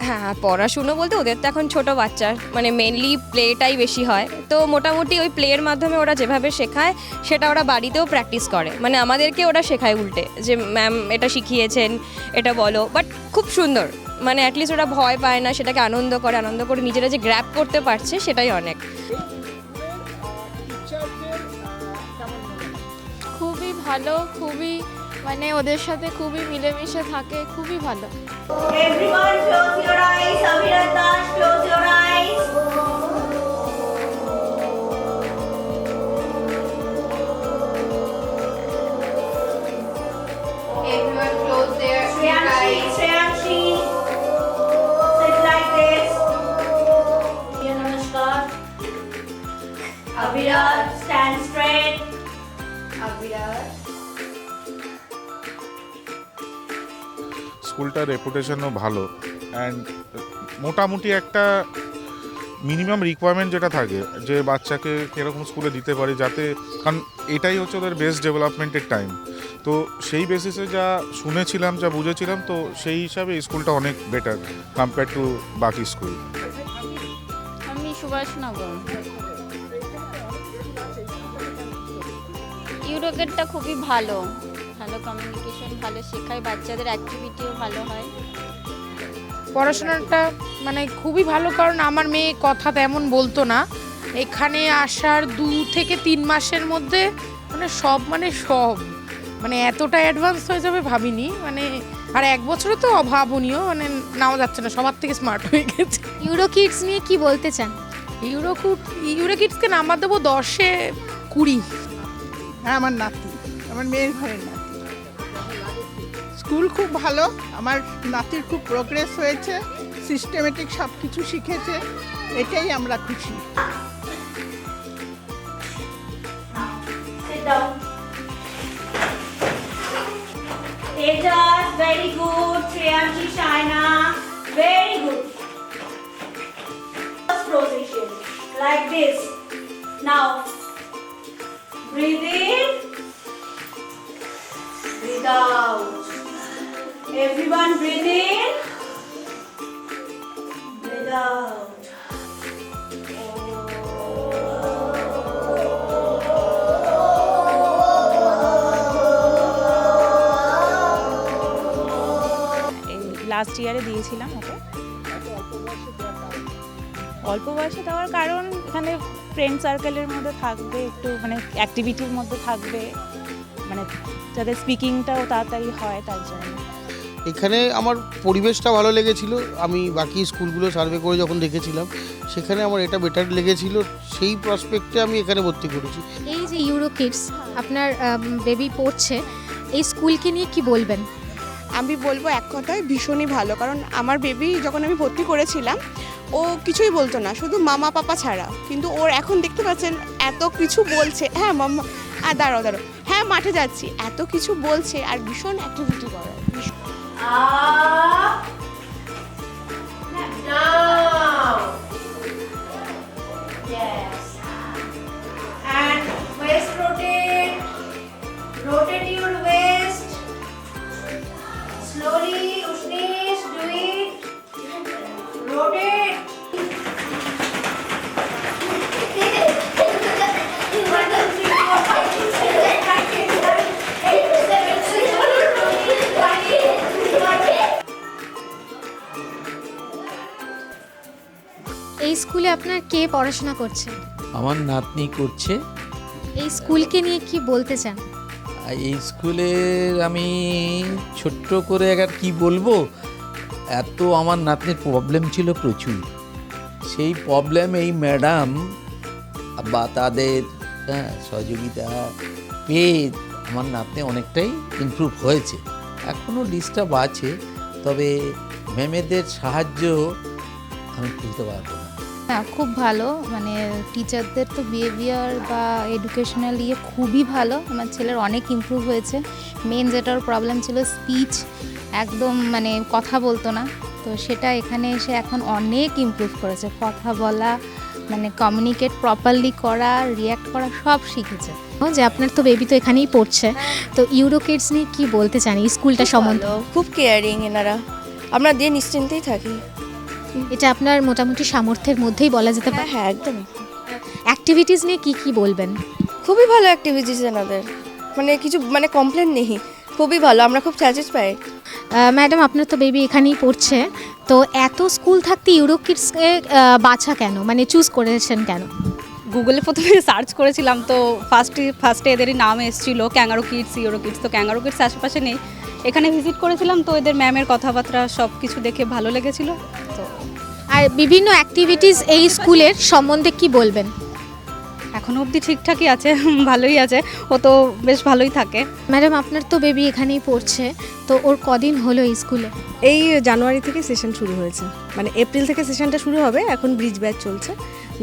হ্যাঁ, পড়াশুনো বলতে ওদের তো এখন ছোট বাচ্চা, মানে মেনলি প্লেটাই বেশি হয়, তো মোটামুটি ওই প্লের মাধ্যমে ওরা যেভাবে শেখায় সেটা ওরা বাড়িতেও প্র্যাকটিস করে, মানে আমাদেরকে ওরা শেখায় উল্টে যে ম্যাম এটা শিখিয়েছেন, এটা বলো, বাট খুব সুন্দর, মানে অ্যাটলিস্ট ওরা ভয় পায় না, সেটাকে আনন্দ করে নিজেরা যে গ্র্যাব করতে পারছে সেটাই অনেক। খুবই ভালো, খুবই মানে ওদের সাথে খুবই মিলেমিশে থাকে, খুবই ভালো। Everyone close your eyes. Avirat Das, close your eyes. Everyone close their eyes. Shreyanshi, sit like this. Yeah, namaskar. Avirat, stand straight. Avirat. স্কুলটার রেপুটেশনও ভালো অ্যান্ড মোটামুটি একটা মিনিমাম রিকোয়ারমেন্ট যেটা থাকে যে বাচ্চাকে কীরকম স্কুলে দিতে পারি, যাতে, কারণ এটাই হচ্ছে ওদের বেস্ট ডেভেলপমেন্টের টাইম, তো সেই বেসিসে যা শুনেছিলাম, যা বুঝেছিলাম, তো সেই হিসাবে এই স্কুলটা অনেক বেটার কম্পেয়ার টু বাকি স্কুল। আমি সুভাষনগর। ইউরোগেটটা খুবই ভালো, ভালো কমিউনিকেশন ভালো শেখায়, বাচ্চাদের অ্যাক্টিভিটিও ভালো হয়। পড়াশোনাটা মানে খুবই ভালো, কারণ আমার মেয়ে কথা তেমন বলতো না, এখানে আসার 2 থেকে 3 মাসের মধ্যে মানে সব মানে এতটা অ্যাডভান্স হয়ে যাবে ভাবিনি, মানে আর 1 বছরে তো অভাবনীয়, মানে নাও যাচ্ছে না, সবার থেকে স্মার্ট হয়ে গেছে। ইউরো কিডস নিয়ে কি বলতে চান? ইউরো কিডসকে নাম্বার দেবো 10-এ 20। হ্যাঁ, আমার নাতি, আমার মেয়ের ঘরের নাতি। স্কুল খুব ভালো, আমার নাতির খুব প্রোগ্রেস হয়েছে, সিস্টেমেটিক সব কিছু শিখেছে, এটাই আমরা খুশি। Sit down. Tejas, very good. Shreyanshi, Shaina, very good. First position, like this. Now, breathe in, breathe out. Everyone breathe in, breathe out. Last ইয়ারে দিয়েছিলাম ওকে। অল্প বয়সে দেওয়ার কারণ এখানে ফ্রেন্ড সার্কেলের মধ্যে থাকবে, একটু মানে অ্যাক্টিভিটির মধ্যে থাকবে, মানে যাতে স্পিকিংটাও তাড়াতাড়ি হয়, তার জন্য। এখানে আমার পরিবেশটা ভালো লেগেছিল, আমি বাকি স্কুলগুলো সার্ভে করে যখন দেখেছিলাম সেখানে আমার এটা বেটার লেগেছিল, সেই প্রসপেক্টে আমি এখানে ভর্তি করেছি। এই যে ইউরো কিডস আপনার বেবি পড়ছে, এই স্কুলকে নিয়ে কি বলবেন? আমি বলবো এক কথায় ভীষণই ভালো, কারণ আমার বেবি যখন আমি ভর্তি করেছিলাম ও কিছুই বলতো না, শুধু মামা পাপা ছাড়া, কিন্তু ওর এখন দেখতে পাচ্ছেন এত কিছু বলছে। হ্যাঁ মাম্মা, দাঁড়াও, হ্যাঁ মাঠে যাচ্ছি, এত কিছু বলছে আর ভীষণ অ্যাক্টিভিটি করে। Up, down, yes, and waist rotate, rotate your waist, slowly, Ushnish, do it, rotate. এই স্কুলে আপনার কে পড়াশোনা করছে? আমার নাতনি করছে। এই স্কুলকে নিয়ে কি বলতে চান? এই স্কুলের আমি ছোট্ট করে আর কি বলবো, এত আমার নাতনির প্রবলেম ছিল প্রচুর, সেই প্রবলেম এই ম্যাডাম বা তাদের সহযোগিতা পেয়ে আমার নাতনি অনেকটাই ইমপ্রুভ হয়েছে। এখনও ডিস্টার্ব আছে, তবে ম্যামেদের সাহায্য আমি খুলতে পারবো না। হ্যাঁ, খুব ভালো, মানে টিচারদের তো বিহেভিয়ার বা এডুকেশনাল খুবই ভালো। আমার ছেলের অনেক ইমপ্রুভ হয়েছে। মেন যেটার প্রবলেম ছিল স্পিচ, একদম মানে কথা বলতো না, তো সেটা এখানে এসে এখন অনেক ইমপ্রুভ করেছে। কথা বলা, মানে কমিউনিকেট প্রপারলি করা, রিয়্যাক্ট করা, সব শিখেছে। যে আপনার তো বেবি তো এখানেই পড়ছে, তো ইউরো কিডস নিয়ে কি বলতে চান এই স্কুলটা সম্বন্ধে? খুব কেয়ারিং এনারা, আমরা দিয়ে নিশ্চিন্তেই থাকি। এটা আপনার মোটামুটি সামর্থ্যের মধ্যেই বলা যেতে পারে। হ্যাঁ একদমই। অ্যাক্টিভিটিস নিয়ে কি বলবেন? খুবই ভালো অ্যাক্টিভিটিস এনাদের, মানে কিছু মানে কমপ্লেন নেই, খুবই ভালো, আমরা খুব স্যাটিসফাইড। ম্যাডাম আপনার তো বেবি এখানেই পড়ছে, তো এত স্কুল থাকতে ইউরো কিডসকে বাছা কেন, মানে চুজ করেছেন কেন? গুগলে প্রথমে সার্চ করেছিলাম, তো ফার্স্টে এদেরই নাম এসেছিল ক্যাঙ্গারু কিডস, ইউরো কিডস। তো ক্যাঙ্গারু কিডস আশেপাশে নেই, এখানে ভিজিট করেছিলাম, তো এদের ম্যামের কথাবার্তা সব কিছু দেখে ভালো লেগেছিল। তো আর বিভিন্ন অ্যাক্টিভিটিস এই স্কুলের সম্বন্ধে কি বলবেন? এখনও অবধি ঠিকঠাকই আছে, ভালোই আছে, ও তো বেশ ভালোই থাকে। ম্যাডাম আপনার তো বেবি এখানেই পড়ছে, তো ওর কদিন হলো এই স্কুলে? এই জানুয়ারি থেকে সেশন শুরু হয়েছে, মানে এপ্রিল থেকে সেশনটা শুরু হবে, এখন ব্রিজ ব্যাচ চলছে,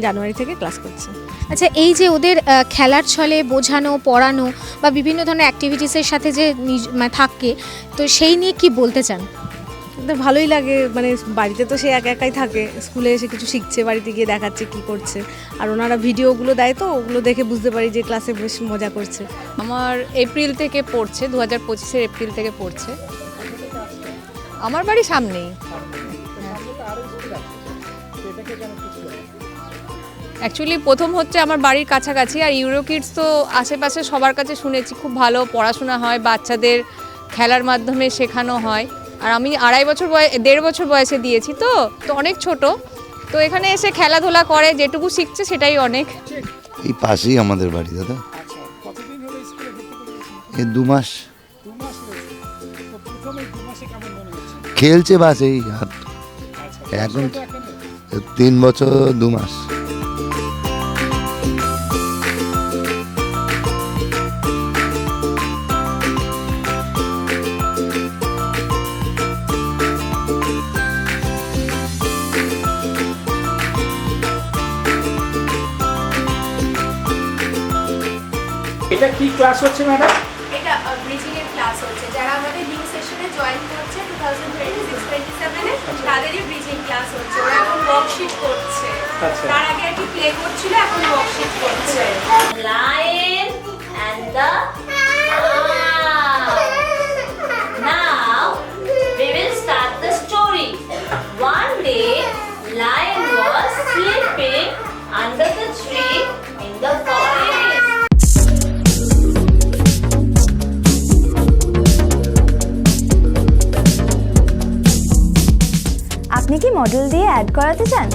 জানুয়ারি থেকে ক্লাস করছে। আচ্ছা, এই যে ওদের খেলার ছলে বোঝানো, পড়ানো বা বিভিন্ন ধরনের অ্যাক্টিভিটিসের সাথে যে থাকে, তো সেই নিয়ে কি বলতে চান? ভালোই লাগে, মানে বাড়িতে তো সে একা একাই থাকে, স্কুলে এসে কিছু শিখছে, বাড়িতে গিয়ে দেখাচ্ছে কি করছে, আর ওনারা ভিডিওগুলো দেয়, তো ওগুলো দেখে বুঝতে পারি যে ক্লাসে বেশ মজা করছে। আমার এপ্রিল থেকে পড়ছে, 2025-এর এপ্রিল থেকে পড়ছে। আমার বাড়ি সামনেই। অ্যাকচুয়ালি প্রথম হচ্ছে আমার বাড়ির কাছাকাছি, আর ইউরো কিডস তো আশেপাশে সবার কাছে শুনেছি খুব ভালো পড়াশোনা হয়, বাচ্চাদের খেলার মাধ্যমে শেখানো হয়। আর আমি 1.5 বছর বয়সে দিয়েছি, তো অনেক ছোট, তো এখানে এসে খেলাধুলা করে, যেটুকু শিখছে সেটাই অনেক। এই পাশেই আমাদের বাড়ি দাদা। এই 2 মাস খেলছে বাস, এই এখন 3 বছর 2 মাস। এটা কি ক্লাস হচ্ছে ম্যাডাম? এটা ব্রিজিং এর ক্লাস হচ্ছে, যারা আমাদের নিউ সেশনে জয়েন করছে 2026-27 এ, তাদেরই ব্রিজিং ক্লাস হচ্ছে। ওরা এখন ওয়ার্কশিট করছে, তার আগে আর কি প্লে করছিল, এখন ওয়ার্কশিট করছে। Lion and the Now we will start the story. One day, lion was sleeping under the tree in the forest. আপনি কি মডেল দিয়ে অ্যাড করাতে চান?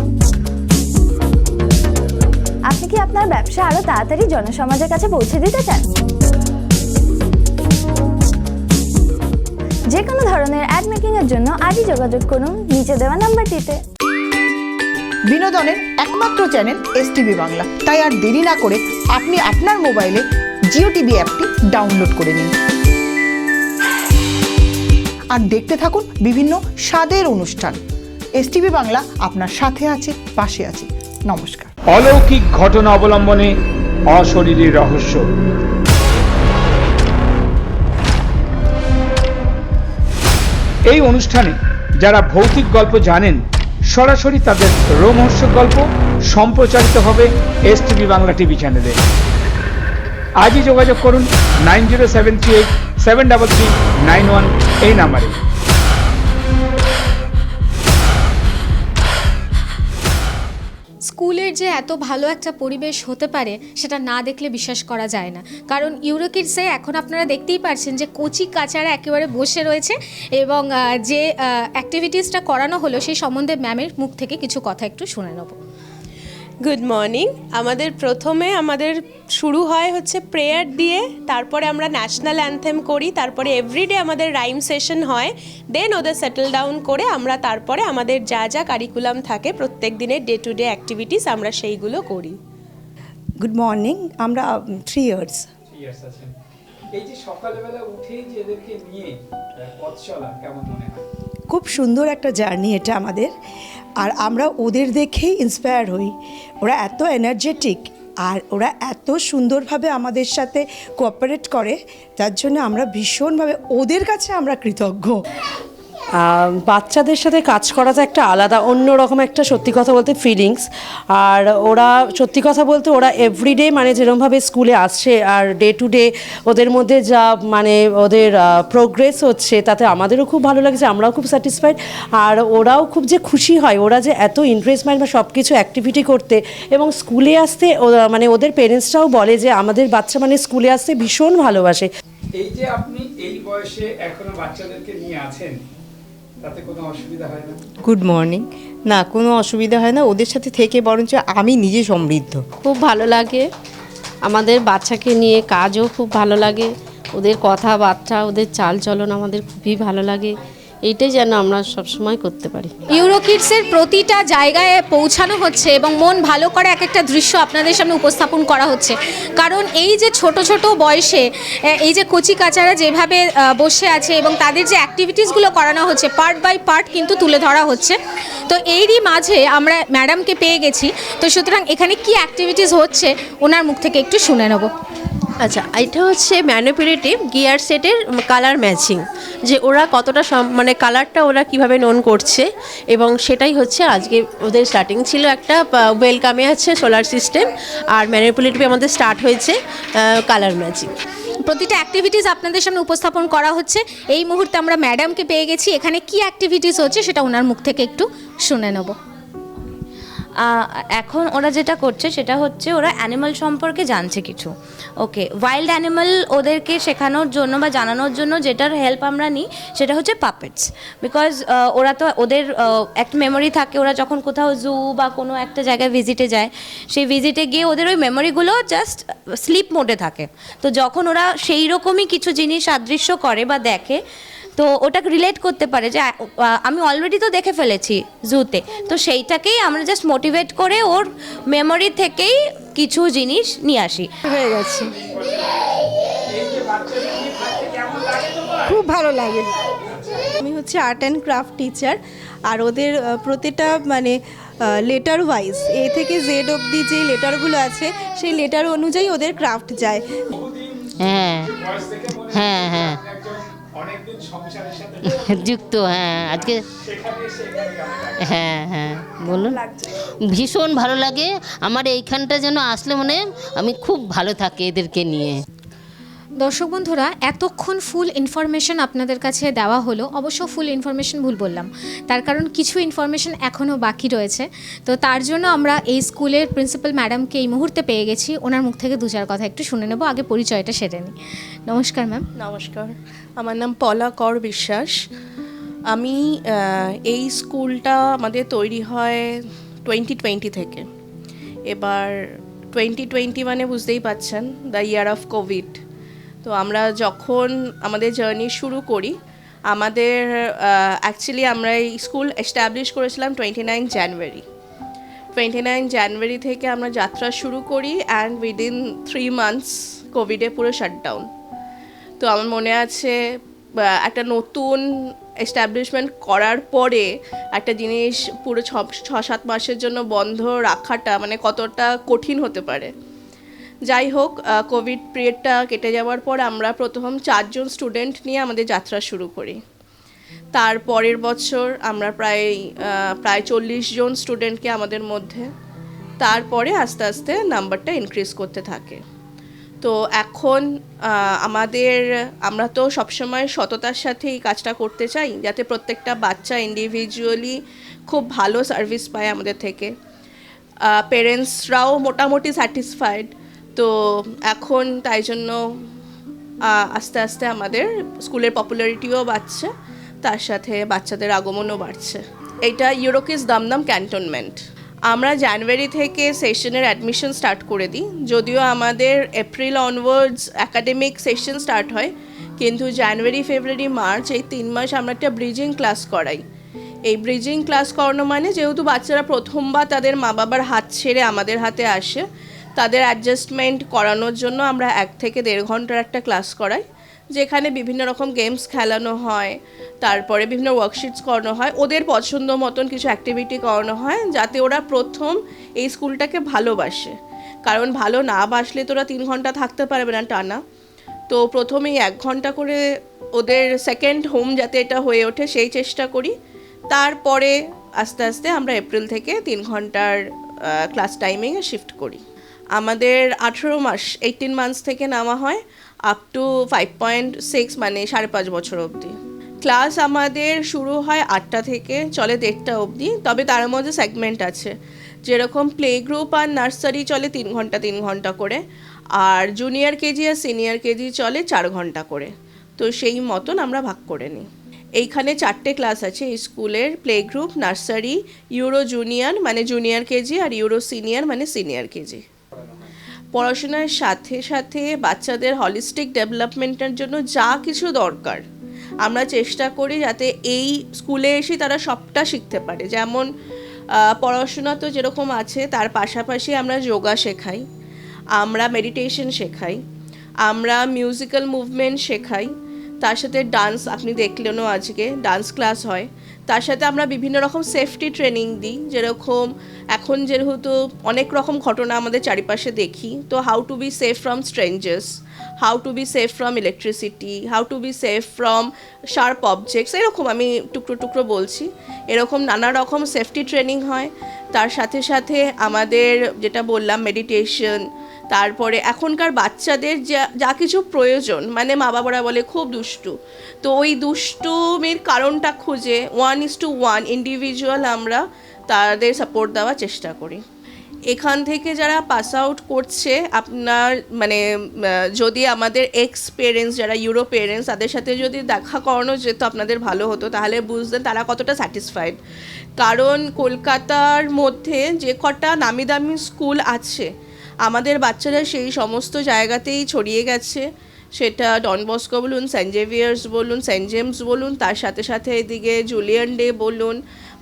আপনি কি আপনার ব্যবসা আরো তাড়াতাড়ি জনসমাজের কাছে পৌঁছে দিতে চান? যে কোনো ধরনের অ্যাড মেকিং এর জন্য আজই যোগাযোগ করুন নিচে দেওয়া নাম্বারটিতে। বিনোদনের একমাত্র চ্যানেল এসটিভি বাংলা, তাই আর দেরি না করে আপনি আপনার মোবাইলে জিও টিভি অ্যাপটি ডাউনলোড করে নিন আর দেখতে থাকুন বিভিন্ন স্বাদের অনুষ্ঠান। এসটিভি বাংলা আপনার সাথে আছে, পাশে আছে। নমস্কার। অলৌকিক ঘটনা অবলম্বনে অশরীরী রহস্য। এই অনুষ্ঠানে যারা ভৌতিক গল্প জানেন, সরাসরি তাদের রোমহর্ষক গল্প সম্প্রচারিত হবে এসটিভি বাংলা টিভি চ্যানেলে। আজই যোগাযোগ করুন 9073873391 এই নাম্বারে। স্কুলের যে এত ভালো একটা পরিবেশ হতে পারে সেটা না দেখলে বিশ্বাস করা যায় না, কারণ ইউরো কিডসে এখন আপনারা দেখতেই পারছেন যে কচি কাচারা একেবারে বসে রয়েছে, এবং যে অ্যাক্টিভিটিসটা করানো হলো সেই সম্বন্ধে ম্যামের মুখ থেকে কিছু কথা একটু শুনে নেব। Good morning. প্রথমে আমাদের শুরু হয় হচ্ছে প্রেয়ার দিয়ে, তারপরে আমরা ন্যাশনাল অ্যানথেম করি, তারপরে এভরিডে আমাদের রাইম সেশন হয়, দেন ওদের সেটেল ডাউন করে আমরা তারপরে আমাদের যা যা কারিকুলাম থাকে প্রত্যেক দিনের ডে টু ডে অ্যাক্টিভিটিস আমরা সেইগুলো করি। Good morning. আমরা 3 ইয়ার্স। এই যে সকালবেলা উঠেই যে এদেরকে নিয়ে পথ চলা কেমন মনে হয়? খুব সুন্দর একটা জার্নি এটা আমাদের, আর আমরা ওদের দেখেই ইন্সপায়ার হই। ওরা এত এনার্জেটিক আর ওরা এত সুন্দরভাবে আমাদের সাথে কোঅপারেট করে, তার জন্য আমরা ভীষণভাবে ওদের কাছে আমরা কৃতজ্ঞ। বাচ্চাদের সাথে কাজ করাটা একটা আলাদা অন্যরকম একটা সত্যি কথা বলতে ফিলিংস। আর ওরা সত্যি কথা বলতে ওরা এভরিডে মানে যেরকমভাবে স্কুলে আসছে আর ডে টু ডে ওদের মধ্যে যা মানে ওদের প্রোগ্রেস হচ্ছে তাতে আমাদেরও খুব ভালো লাগছে, আমরাও খুব স্যাটিসফাইড। আর ওরাও খুব যে খুশি হয় ওরা যে এত ইন্টারেস্টমেন্ট বা সব কিছু অ্যাক্টিভিটি করতে এবং স্কুলে আসতে মানে ওদের পেরেন্টসরাও বলে যে আমাদের বাচ্চা মানে স্কুলে আসতে ভীষণ ভালোবাসে। এই যে আপনি এই বয়সে এখনো বাচ্চাদেরকে নিয়ে আছেন, তাতে কোনো অসুবিধা হয় না? Good morning. না, কোনো অসুবিধা হয় না, ওদের সাথে থেকে বরঞ্চ আমি নিজে সমৃদ্ধ। খুব ভালো লাগে, আমাদের বাচ্চাকে নিয়ে কাজও খুব ভালো লাগে, ওদের কথাবার্তা ওদের চালচলন আমাদের খুবই ভালো লাগে, এইটাই যেন আমরা সবসময় করতে পারি। ইউরোকিডসের প্রতিটা জায়গায় পৌঁছানো হচ্ছে এবং মন ভালো করে এক একটা দৃশ্য আপনাদের সামনে উপস্থাপন করা হচ্ছে। কারণ এই যে ছোট ছোট বয়সে এই যে কচি কাচারা যেভাবে বসে আছে এবং তাদের যে অ্যাক্টিভিটিসগুলো করানো হচ্ছে পার্ট বাই পার্ট কিন্তু তুলে ধরা হচ্ছে। তো এরই মাঝে আমরা ম্যাডামকে পেয়ে গেছি, তো সুতরাং এখানে কি অ্যাক্টিভিটিস হচ্ছে ওনার মুখ থেকে একটু শুনে নেব। আচ্ছা, এটা হচ্ছে ম্যানিপুলেটিভ গিয়ার সেটের কালার ম্যাচিং, যে ওরা কতটা মানে কালারটা ওরা কিভাবে নোন করছে, এবং সেটাই হচ্ছে আজকে ওদের স্টার্টিং ছিল। একটা ওয়েলকামে আছে সোলার সিস্টেম, আর ম্যানিপুলেটিভে আমাদের স্টার্ট হয়েছে কালার ম্যাচিং। প্রতিটা অ্যাক্টিভিটিস আপনাদের সামনে উপস্থাপন করা হচ্ছে। এই মুহূর্তে আমরা ম্যাডামকে পেয়ে গেছি, এখানে কি অ্যাক্টিভিটিস হচ্ছে সেটা ওনার মুখ থেকে একটু শুনে নেব। এখন ওরা যেটা করছে সেটা হচ্ছে ওরা অ্যানিমাল সম্পর্কে জানছে কিছু। ওকে, ওয়াইল্ড অ্যানিমাল ওদেরকে শেখানোর জন্য বা জানানোর জন্য যেটার হেল্প আমরা নিই সেটা হচ্ছে পাপেটস। বিকজ ওরা তো ওদের একটা মেমোরি থাকে, ওরা যখন কোথাও জু বা কোনো একটা জায়গায় ভিজিটে যায়, সেই ভিজিটে গিয়ে ওদের ওই মেমোরিগুলো জাস্ট স্লিপ মোডে থাকে। তো যখন ওরা সেই রকমই কিছু জিনিস সাদৃশ্য করে বা দেখে, তো ওটাকে রিলেট করতে পারে যে আমি অলরেডি তো দেখে ফেলেছি জুতে, তো সেইটাকেই আমরা জাস্ট মোটিভেট করে ওর মেমোরি থেকেই কিছু জিনিস নিয়ে আসি। হয়ে গেছে, খুব ভালো লাগে। আমি হচ্ছে আর্ট অ্যান্ড ক্রাফট টিচার, আর ওদের প্রতিটা মানে লেটার ওয়াইজ এ থেকে জেড অবধি যে লেটারগুলো আছে সেই লেটার অনুযায়ী ওদের ক্রাফট যায়। হ্যাঁ হ্যাঁ হ্যাঁ যুক্ত, হ্যাঁ আজকে হ্যাঁ হ্যাঁ বলুন। ভীষণ ভালো লাগে আমার এইখানটা, যেন আসলে মনে আমি খুব ভালো থাকি এদেরকে নিয়ে। দর্শক বন্ধুরা, এতক্ষণ ফুল ইনফরমেশন আপনাদের কাছে দেওয়া হলো। অবশ্য ফুল ইনফরমেশন ভুল বললাম, তার কারণ কিছু ইনফরমেশন এখনও বাকি রয়েছে। তো তার জন্য আমরা এই স্কুলের প্রিন্সিপাল ম্যাডামকে এই মুহূর্তে পেয়ে গেছি, ওনার মুখ থেকে দু চার কথা একটু শুনে নেব। আগে পরিচয়টা সেরে নিই। নমস্কার ম্যাম। নমস্কার, আমার নাম পলা কর বিশ্বাস। আমি এই স্কুলটা আমাদের তৈরি হয় 2020 থেকে। এবার 2020 মানে বুঝতেই পাচ্ছেন, দ্য ইয়ার অফ কোভিড। তো আমরা যখন আমাদের জার্নি শুরু করি, আমাদের অ্যাকচুয়ালি আমরা এই স্কুল এস্টাবলিশ করেছিলাম 29 জানুয়ারি। 29 জানুয়ারি থেকে আমরা যাত্রা শুরু করি, অ্যান্ড উইদিন 3 মান্থস কোভিডে পুরো শাটডাউন। তো আমার মনে আছে একটা নতুন এস্টাবলিশমেন্ট করার পরে একটা জিনিস পুরো 6-7 মাসের জন্য বন্ধ রাখাটা মানে কতটা কঠিন হতে পারে। যাই হোক, কোভিড পিরিয়ডটা কেটে যাওয়ার পর আমরা প্রথম 4 জন স্টুডেন্ট নিয়ে আমাদের যাত্রা শুরু করি। তার পরের বছর আমরা প্রায় 40 জন স্টুডেন্টকে আমাদের মধ্যে, তারপরে আস্তে আস্তে নাম্বারটা ইনক্রিজ করতে থাকে। তো এখন আমরা তো সবসময় সততার সাথে এই কাজটা করতে চাই, যাতে প্রত্যেকটা বাচ্চা ইন্ডিভিজুয়ালি খুব ভালো সার্ভিস পায় আমাদের থেকে। পেরেন্টসরাও মোটামুটি স্যাটিসফাইড। তো এখন তাই জন্য আস্তে আস্তে আমাদের স্কুলের পপুলারিটিও বাড়ছে, তার সাথে বাচ্চাদের আগমনও বাড়ছে। এটা ইউরোকিডস দমদম ক্যান্টনমেন্ট। আমরা জানুয়ারি থেকে সেশনের অ্যাডমিশন স্টার্ট করে দিই, যদিও আমাদের April onwards academic session start হয়, কিন্তু জানুয়ারি ফেব্রুয়ারি মার্চ এই 3 মাস আমরা একটা ব্রিজিং ক্লাস করাই। এই ব্রিজিং ক্লাস করানো মানে যেহেতু বাচ্চারা প্রথমবার তাদের মা বাবার হাত ছেড়ে আমাদের হাতে আসে, তাদের অ্যাডজাস্টমেন্ট করানোর জন্য আমরা 1 থেকে 1.5 ঘন্টার একটা ক্লাস করাই, যেখানে বিভিন্ন রকম গেমস খেলানো হয়, তারপরে বিভিন্ন ওয়ার্কশিটস করানো হয়, ওদের পছন্দ মতন কিছু অ্যাক্টিভিটি করানো হয়, যাতে ওরা প্রথম এই স্কুলটাকে ভালোবাসে। কারণ ভালো না বাসলে তো ওরা 3 ঘন্টা থাকতে পারবে না টানা। তো প্রথমেই 1 ঘন্টা করে ওদের সেকেন্ড হোম যাতে এটা হয়ে ওঠে সেই চেষ্টা করি। তারপরে আস্তে আস্তে আমরা এপ্রিল থেকে 3 ঘন্টার ক্লাস টাইমিংয়ে শিফট করি। আমাদের 18 মাস 18 মান্থস থেকে নেওয়া হয় আপ টু 5.6 মানে 5.5 বছর অবধি। ক্লাস আমাদের শুরু হয় 8টা থেকে, চলে 1:30 অবধি। তবে তার মধ্যে সেগমেন্ট আছে, যেরকম প্লে গ্রুপ আর নার্সারি চলে 3 ঘন্টা করে, আর জুনিয়র কেজি আর সিনিয়র কেজি চলে 4 ঘন্টা করে। তো সেই মতন আমরা ভাগ করে নিই। এইখানে 4টে ক্লাস আছে এই স্কুলের, play group, nursery, euro junior মানে জুনিয়র কেজি, আর ইউরো সিনিয়র মানে সিনিয়র কেজি। পড়াশোনার সাথে সাথে বাচ্চাদের হলিস্টিক ডেভেলপমেন্টের জন্য যা কিছু দরকার আমরা চেষ্টা করি যাতে এই স্কুলে এসে তারা সবটা শিখতে পারে। যেমন পড়াশোনা তো যেরকম আছে, তার পাশাপাশি আমরা যোগা শেখাই, আমরা মেডিটেশন শেখাই, আমরা মিউজিক্যাল মুভমেন্ট শেখাই, তার সাথে ডান্স, আপনি দেখলেনও আজকে ডান্স ক্লাস হয়। তার সাথে আমরা বিভিন্ন রকম সেফটি ট্রেনিং দিই, যেরকম এখন যেহেতু অনেক রকম ঘটনা আমাদের চারিপাশে দেখি, তো how to be safe from strangers, how to be safe from electricity, how to be safe from sharp objects, এরকম আমি টুকরো বলছি। এরকম নানা রকম সেফটি ট্রেনিং হয়। তার সাথে সাথে আমাদের যেটা বললাম মেডিটেশন, তারপরে এখনকার বাচ্চাদের যা কিছু প্রয়োজন, মানে মা বাবারা বলে খুব দুষ্টু, তো ওই দুষ্টুমির কারণটা খুঁজে 1:1 ইন্ডিভিজুয়াল আমরা তাদের সাপোর্ট দেওয়ার চেষ্টা করি। এখান থেকে যারা পাস আউট করছে, আপনার মানে যদি আমাদের এক্স পেরেন্টস যারা ইউরো পেরেন্টস, তাদের সাথে যদি দেখা করানো যেত আপনাদের ভালো হতো, তাহলে বুঝতেন তারা কতটা স্যাটিসফাইড। কারণ কলকাতার মধ্যে যে কটা নামি দামি স্কুল আছে, আমাদের বাচ্চারা সেই সমস্ত জায়গাতেই ছড়িয়ে গেছে। সেটা ডন বস্কো বলুন, সেন্ট জেভিয়ার্স বলুন, সেন্ট জেমস বলুন, তার সাথে সাথে এদিকে জুলিয়ান ডে বলুন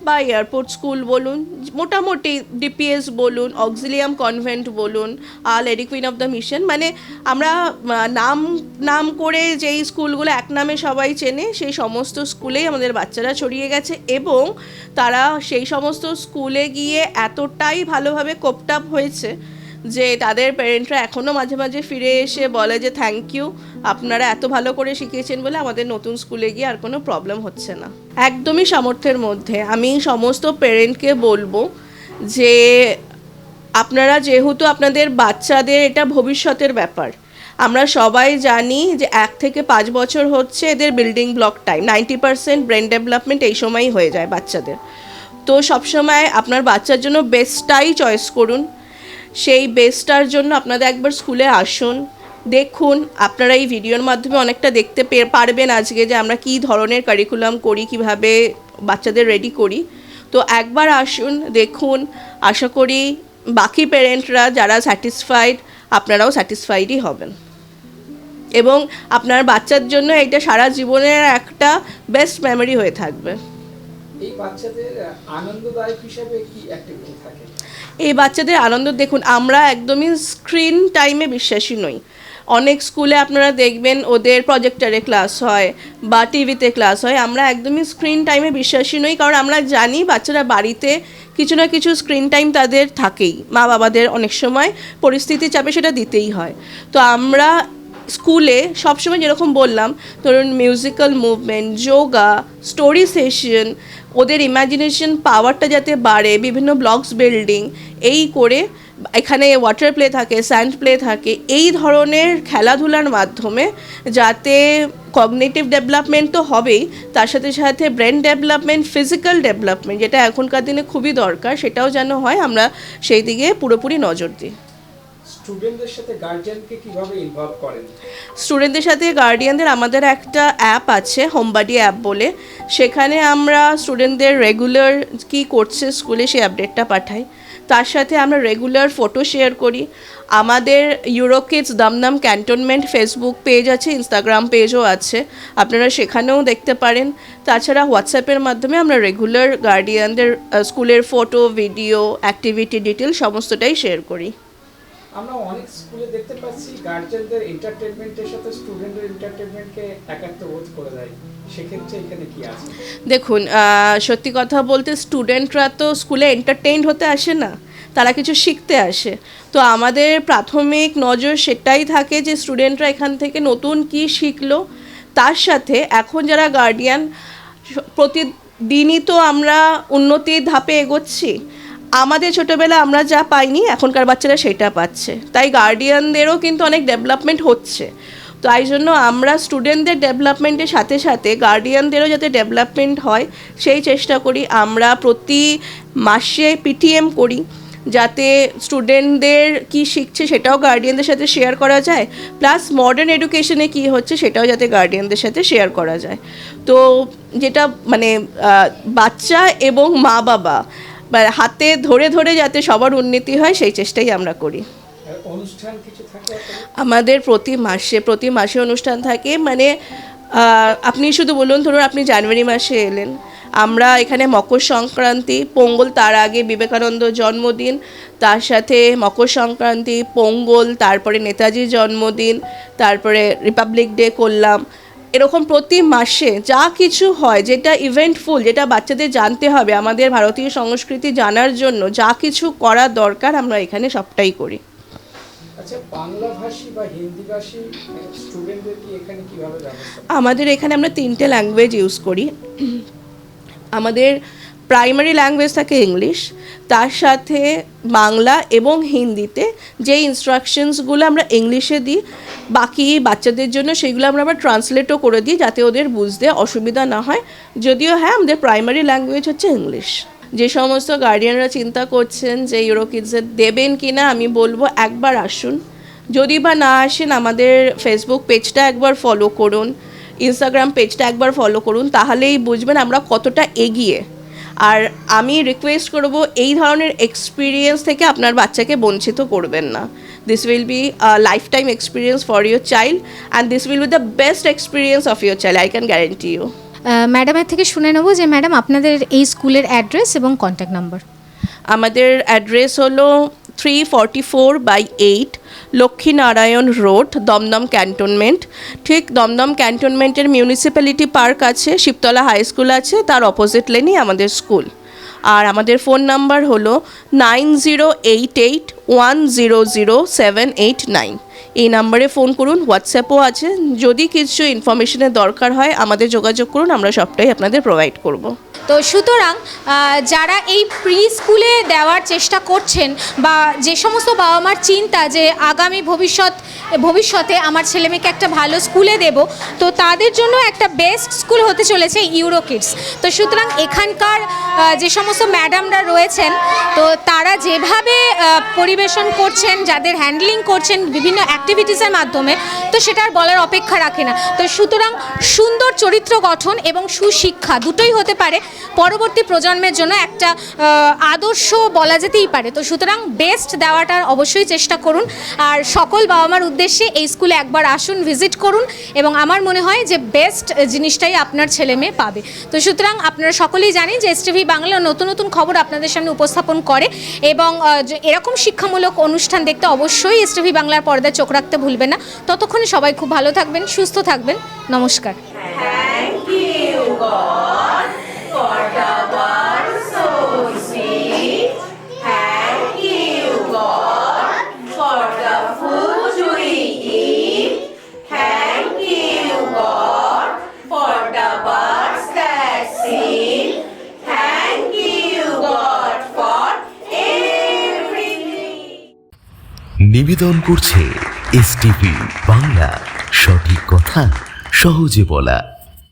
বা এয়ারপোর্ট স্কুল বলুন, মোটামুটি ডিপিএস বলুন, অক্সিলিয়াম কনভেন্ট বলুন, আর Lady Queen of the Mission, মানে আমরা নাম করে যেই স্কুলগুলো এক নামে সবাই চেনে, সেই সমস্ত স্কুলেই আমাদের বাচ্চারা ছড়িয়ে গেছে। এবং তারা সেই সমস্ত স্কুলে গিয়ে এতটাই ভালোভাবে কোপড আপ হয়েছে যে তাদের প্যারেন্টরা এখনও মাঝে মাঝে ফিরে এসে বলে যে থ্যাংক ইউ, আপনারা এত ভালো করে শিখিয়েছেন বলে আমাদের নতুন স্কুলে গিয়ে আর কোনো প্রবলেম হচ্ছে না। একদমই সামর্থ্যের মধ্যে আমি সমস্ত প্যারেন্টকে বলবো যে আপনারা যেহেতু আপনাদের বাচ্চাদের এটা ভবিষ্যতের ব্যাপার, আমরা সবাই জানি যে 1 থেকে 5 বছর হচ্ছে এদের building block time, 90% brain development এই সময়ই হয়ে যায় বাচ্চাদের। তো সবসময় আপনার বাচ্চার জন্য বেস্টটাই চয়েস করুন। সেই বেস্টটার জন্য আপনাদের একবার স্কুলে আসুন, দেখুন। আপনারা এই ভিডিওর মাধ্যমে অনেকটা দেখতে পারবেন আজকে যে আমরা কী ধরনের কারিকুলাম করি, কিভাবে বাচ্চাদের রেডি করি। তো একবার আসুন, দেখুন। আশা করি বাকি প্যারেন্টরা যারা স্যাটিসফাইড, আপনারাও স্যাটিসফাইডই হবেন এবং আপনার বাচ্চার জন্য এটা সারা জীবনের একটা বেস্ট মেমোরি হয়ে থাকবে। এই বাচ্চাদের আনন্দদায়ক হিসাবে কি অ্যাক্টিভিটি থাকে? এই বাচ্চাদের আনন্দ দেখুন, আমরা একদমই স্ক্রিন টাইমে বিশ্বাসী নই। অনেক স্কুলে আপনারা দেখবেন ওদের প্রজেক্টরে ক্লাস হয় বা টিভিতে ক্লাস হয়, আমরা একদমই স্ক্রিন টাইমে বিশ্বাসী নই। কারণ আমরা জানি বাচ্চারা বাড়িতে কিছু না কিছু স্ক্রিন টাইম তাদের থাকেই, মা বাবাদের অনেক সময় পরিস্থিতি চাপে সেটা দিতেই হয়। তো আমরা স্কুলে সবসময় যেরকম বললাম, ধরুন musical movement, yoga, story session, ওদের ইমাজিনেশন পাওয়ারটা যাতে বাড়ে, বিভিন্ন ব্লকস বিল্ডিং, এই করে এখানে ওয়াটার প্লে থাকে, স্যান্ড প্লে থাকে, এই ধরনের খেলাধুলার মাধ্যমে যাতে কগনিটিভ ডেভেলপমেন্ট তো হবেই, তার সাথে সাথে ব্রেন ডেভেলপমেন্ট, ফিজিক্যাল ডেভেলপমেন্ট, যেটা এখনকার দিনে খুবই দরকার, সেটাও যেন হয়, আমরা সেই দিকে পুরোপুরি নজর দিই। স্টুডেন্টদের সাথে গার্জিয়ানকে কিভাবে ইনভলভ করেন? স্টুডেন্টদের সাথে গার্ডিয়ানদের আমাদের একটা অ্যাপ আছে, হোমবাডি অ্যাপ বলে, সেখানে আমরা স্টুডেন্টদের রেগুলার কী করছে স্কুলে সেই আপডেটটা পাঠাই। তার সাথে আমরা রেগুলার ফটো শেয়ার করি। আমাদের ইউরোকিডস দমদম ক্যান্টনমেন্ট ফেসবুক পেজ আছে, ইনস্টাগ্রাম পেজও আছে, আপনারা সেখানেও দেখতে পারেন। তাছাড়া হোয়াটসঅ্যাপের মাধ্যমে আমরা রেগুলার গার্ডিয়ানদের স্কুলের ফটো, ভিডিও, অ্যাক্টিভিটি ডিটেল সমস্তটাই শেয়ার করি। আমরা অনেক স্কুলে দেখতে পাচ্ছি গার্জিয়ানদের এন্টারটেনমেন্টের সাথে স্টুডেন্টের এন্টারটেনমেন্টকে একাত্মবোধ করে দেয়, সেক্ষেত্রে এখানে কি আছে? দেখুন, সত্যি কথা বলতে স্টুডেন্টরা তো স্কুলে এন্টারটেইনড হতে আসে না, তারা কিছু শিখতে আসে। তো আমাদের প্রাথমিক নজর সেটাই থাকে যে স্টুডেন্টরা এখান থেকে নতুন কি শিখলো, তার সাথে এখন যারা গার্ডিয়ান, প্রতিদিনই তো আমরা উন্নতির ধাপে এগোচ্ছি। আমাদের ছোটোবেলা আমরা যা পাইনি এখনকার বাচ্চারা সেটা পাচ্ছে, তাই গার্ডিয়ানদেরও কিন্তু অনেক ডেভেলপমেন্ট হচ্ছে। তাই জন্য আমরা স্টুডেন্টদের ডেভেলপমেন্টের সাথে সাথে গার্ডিয়ানদেরও যাতে ডেভেলপমেন্ট হয় সেই চেষ্টা করি। আমরা প্রতি মাসে পিটিএম করি, যাতে স্টুডেন্টদের কি শিখছে সেটাও গার্ডিয়ানদের সাথে শেয়ার করা যায়, প্লাস মডার্ন এডুকেশনে কি হচ্ছে সেটাও যাতে গার্ডিয়ানদের সাথে শেয়ার করা যায়। তো যেটা মানে বাচ্চা এবং মা বাবা হাতে ধরে ধরে যাতে সবার উন্নতি হয় সেই চেষ্টাই আমরা করি। আমাদের প্রতি মাসে অনুষ্ঠান থাকে। মানে আপনি শুধু বলুন, ধরুন আপনি জানুয়ারি মাসে এলেন, আমরা এখানে মকর সংক্রান্তি, পোঙ্গল, তার আগে বিবেকানন্দ জন্মদিন, তার সাথে মকর সংক্রান্তি, পোঙ্গল, তারপরে নেতাজির জন্মদিন, তারপরে রিপাবলিক ডে করলাম। এরকম প্রতি মাসে যা কিছু হয় যেটা ইভেন্টফুল, যেটা বাচ্চাদের জানতে হবে, আমাদের ভারতীয় সংস্কৃতি জানার জন্য যা কিছু করা দরকার আমরা এখানে সবটাই করি। আচ্ছা, বাংলাভাষী বা হিন্দিভাষী স্টুডেন্টদের কি এখানে কিভাবে ব্যবস্থা? আমাদের এখানে আমরা 3টে ল্যাঙ্গুয়েজ ইউজ করি। আমাদের প্রাইমারি ল্যাঙ্গুয়েজ থাকে ইংলিশ, তার সাথে বাংলা এবং হিন্দিতে যে ইনস্ট্রাকশনসগুলো আমরা ইংলিশে দিই, বাকি বাচ্চাদের জন্য সেগুলো আমরা আবার ট্রান্সলেটও করে দিই যাতে ওদের বুঝতে অসুবিধা না হয়। যদিও হ্যাঁ, আমাদের প্রাইমারি ল্যাঙ্গুয়েজ হচ্ছে ইংলিশ। যে সমস্ত গার্ডিয়ানরা চিন্তা করছেন যে ইউরোকিডসে দেবেন কি না, আমি বলবো একবার আসুন। যদি বা না আসেন, আমাদের ফেসবুক পেজটা একবার ফলো করুন, ইনস্টাগ্রাম পেজটা একবার ফলো করুন, তাহলেই বুঝবেন আমরা কতটা এগিয়ে। আর আমি রিকোয়েস্ট করব, এই ধরনের এক্সপিরিয়েন্স থেকে আপনার বাচ্চাকে বঞ্চিত করবেন না। This will be a lifetime experience for your child and this will be the best experience of your child, I can guarantee you. ম্যাডামের থেকে শুনে নেব যে ম্যাডাম আপনাদের এই স্কুলের অ্যাড্রেস এবং কন্ট্যাক্ট নাম্বার। আমাদের অ্যাড্রেস হলো 344/8 লক্ষ্মীনারায়ণ রোড, দমদম ক্যান্টনমেন্ট। ঠিক দমদম ক্যান্টনমেন্টের মিউনিসিপ্যালিটি পার্ক আছে, শিবতলা হাই স্কুল আছে, তার অপোজিট লেনই আমাদের স্কুল। আর আমাদের ফোন নাম্বার হলো 9088100789। এই নাম্বারে ফোন করুন, হোয়াটসঅ্যাপও আছে। যদি কিছু ইনফরমেশনের দরকার হয় আমাদের যোগাযোগ করুন, আমরা সবটাই আপনাদের প্রোভাইড করব। তো সুতরাং যারা এই প্রি স্কুলে দেওয়ার চেষ্টা করছেন বা যে সমস্ত বাবা মার চিন্তা যে আগামী ভবিষ্যতে আমার ছেলেমেয়েকে একটা ভালো স্কুলে দেব, তো তাদের জন্য একটা বেস্ট স্কুল হতে চলেছে ইউরোকিডস। তো সুতরাং এখানকার যে সমস্ত ম্যাডামরা রয়েছেন, তো তারা যেভাবে পরিবেশন করছেন, যাদের হ্যান্ডলিং করছেন বিভিন্ন অ্যাক্টিভিটিসের মাধ্যমে, তো সেটার বলার অপেক্ষা রাখে না। তো সুতরাং সুন্দর চরিত্র গঠন এবং সুশিক্ষা দুটোই হতে পারে পরবর্তী প্রজন্মের জন্য একটা আদর্শ বলা যেতেই পারে। তো সুতরাং বেস্ট দেওয়াটার অবশ্যই চেষ্টা করুন। আর সকল বাবা মার উদ্দেশ্যে এই স্কুলে একবার আসুন, ভিজিট করুন, এবং আমার মনে হয় যে বেস্ট জিনিসটাই আপনার ছেলে মেয়ে পাবে। তো সুতরাং আপনারা সকলেই জানেন যে এসটিভি বাংলা নতুন নতুন খবর আপনাদের সামনে উপস্থাপন করে, এবং এরকম শিক্ষামূলক অনুষ্ঠান দেখতে অবশ্যই এসটিভি বাংলার পর্দায় চোখ রাখতে ভুলবেন না। ততক্ষণে সবাই খুব ভালো থাকবেন, সুস্থ থাকবেন। নমস্কার। Thank you, God, for the word so sweet. Thank you, God, for the food we eat. Thank you, God, for the birds that sing. Thank you, God, for everything. নিবেদন করছে এসটিভি বাংলা, সঠিক কথা সহজে বলা।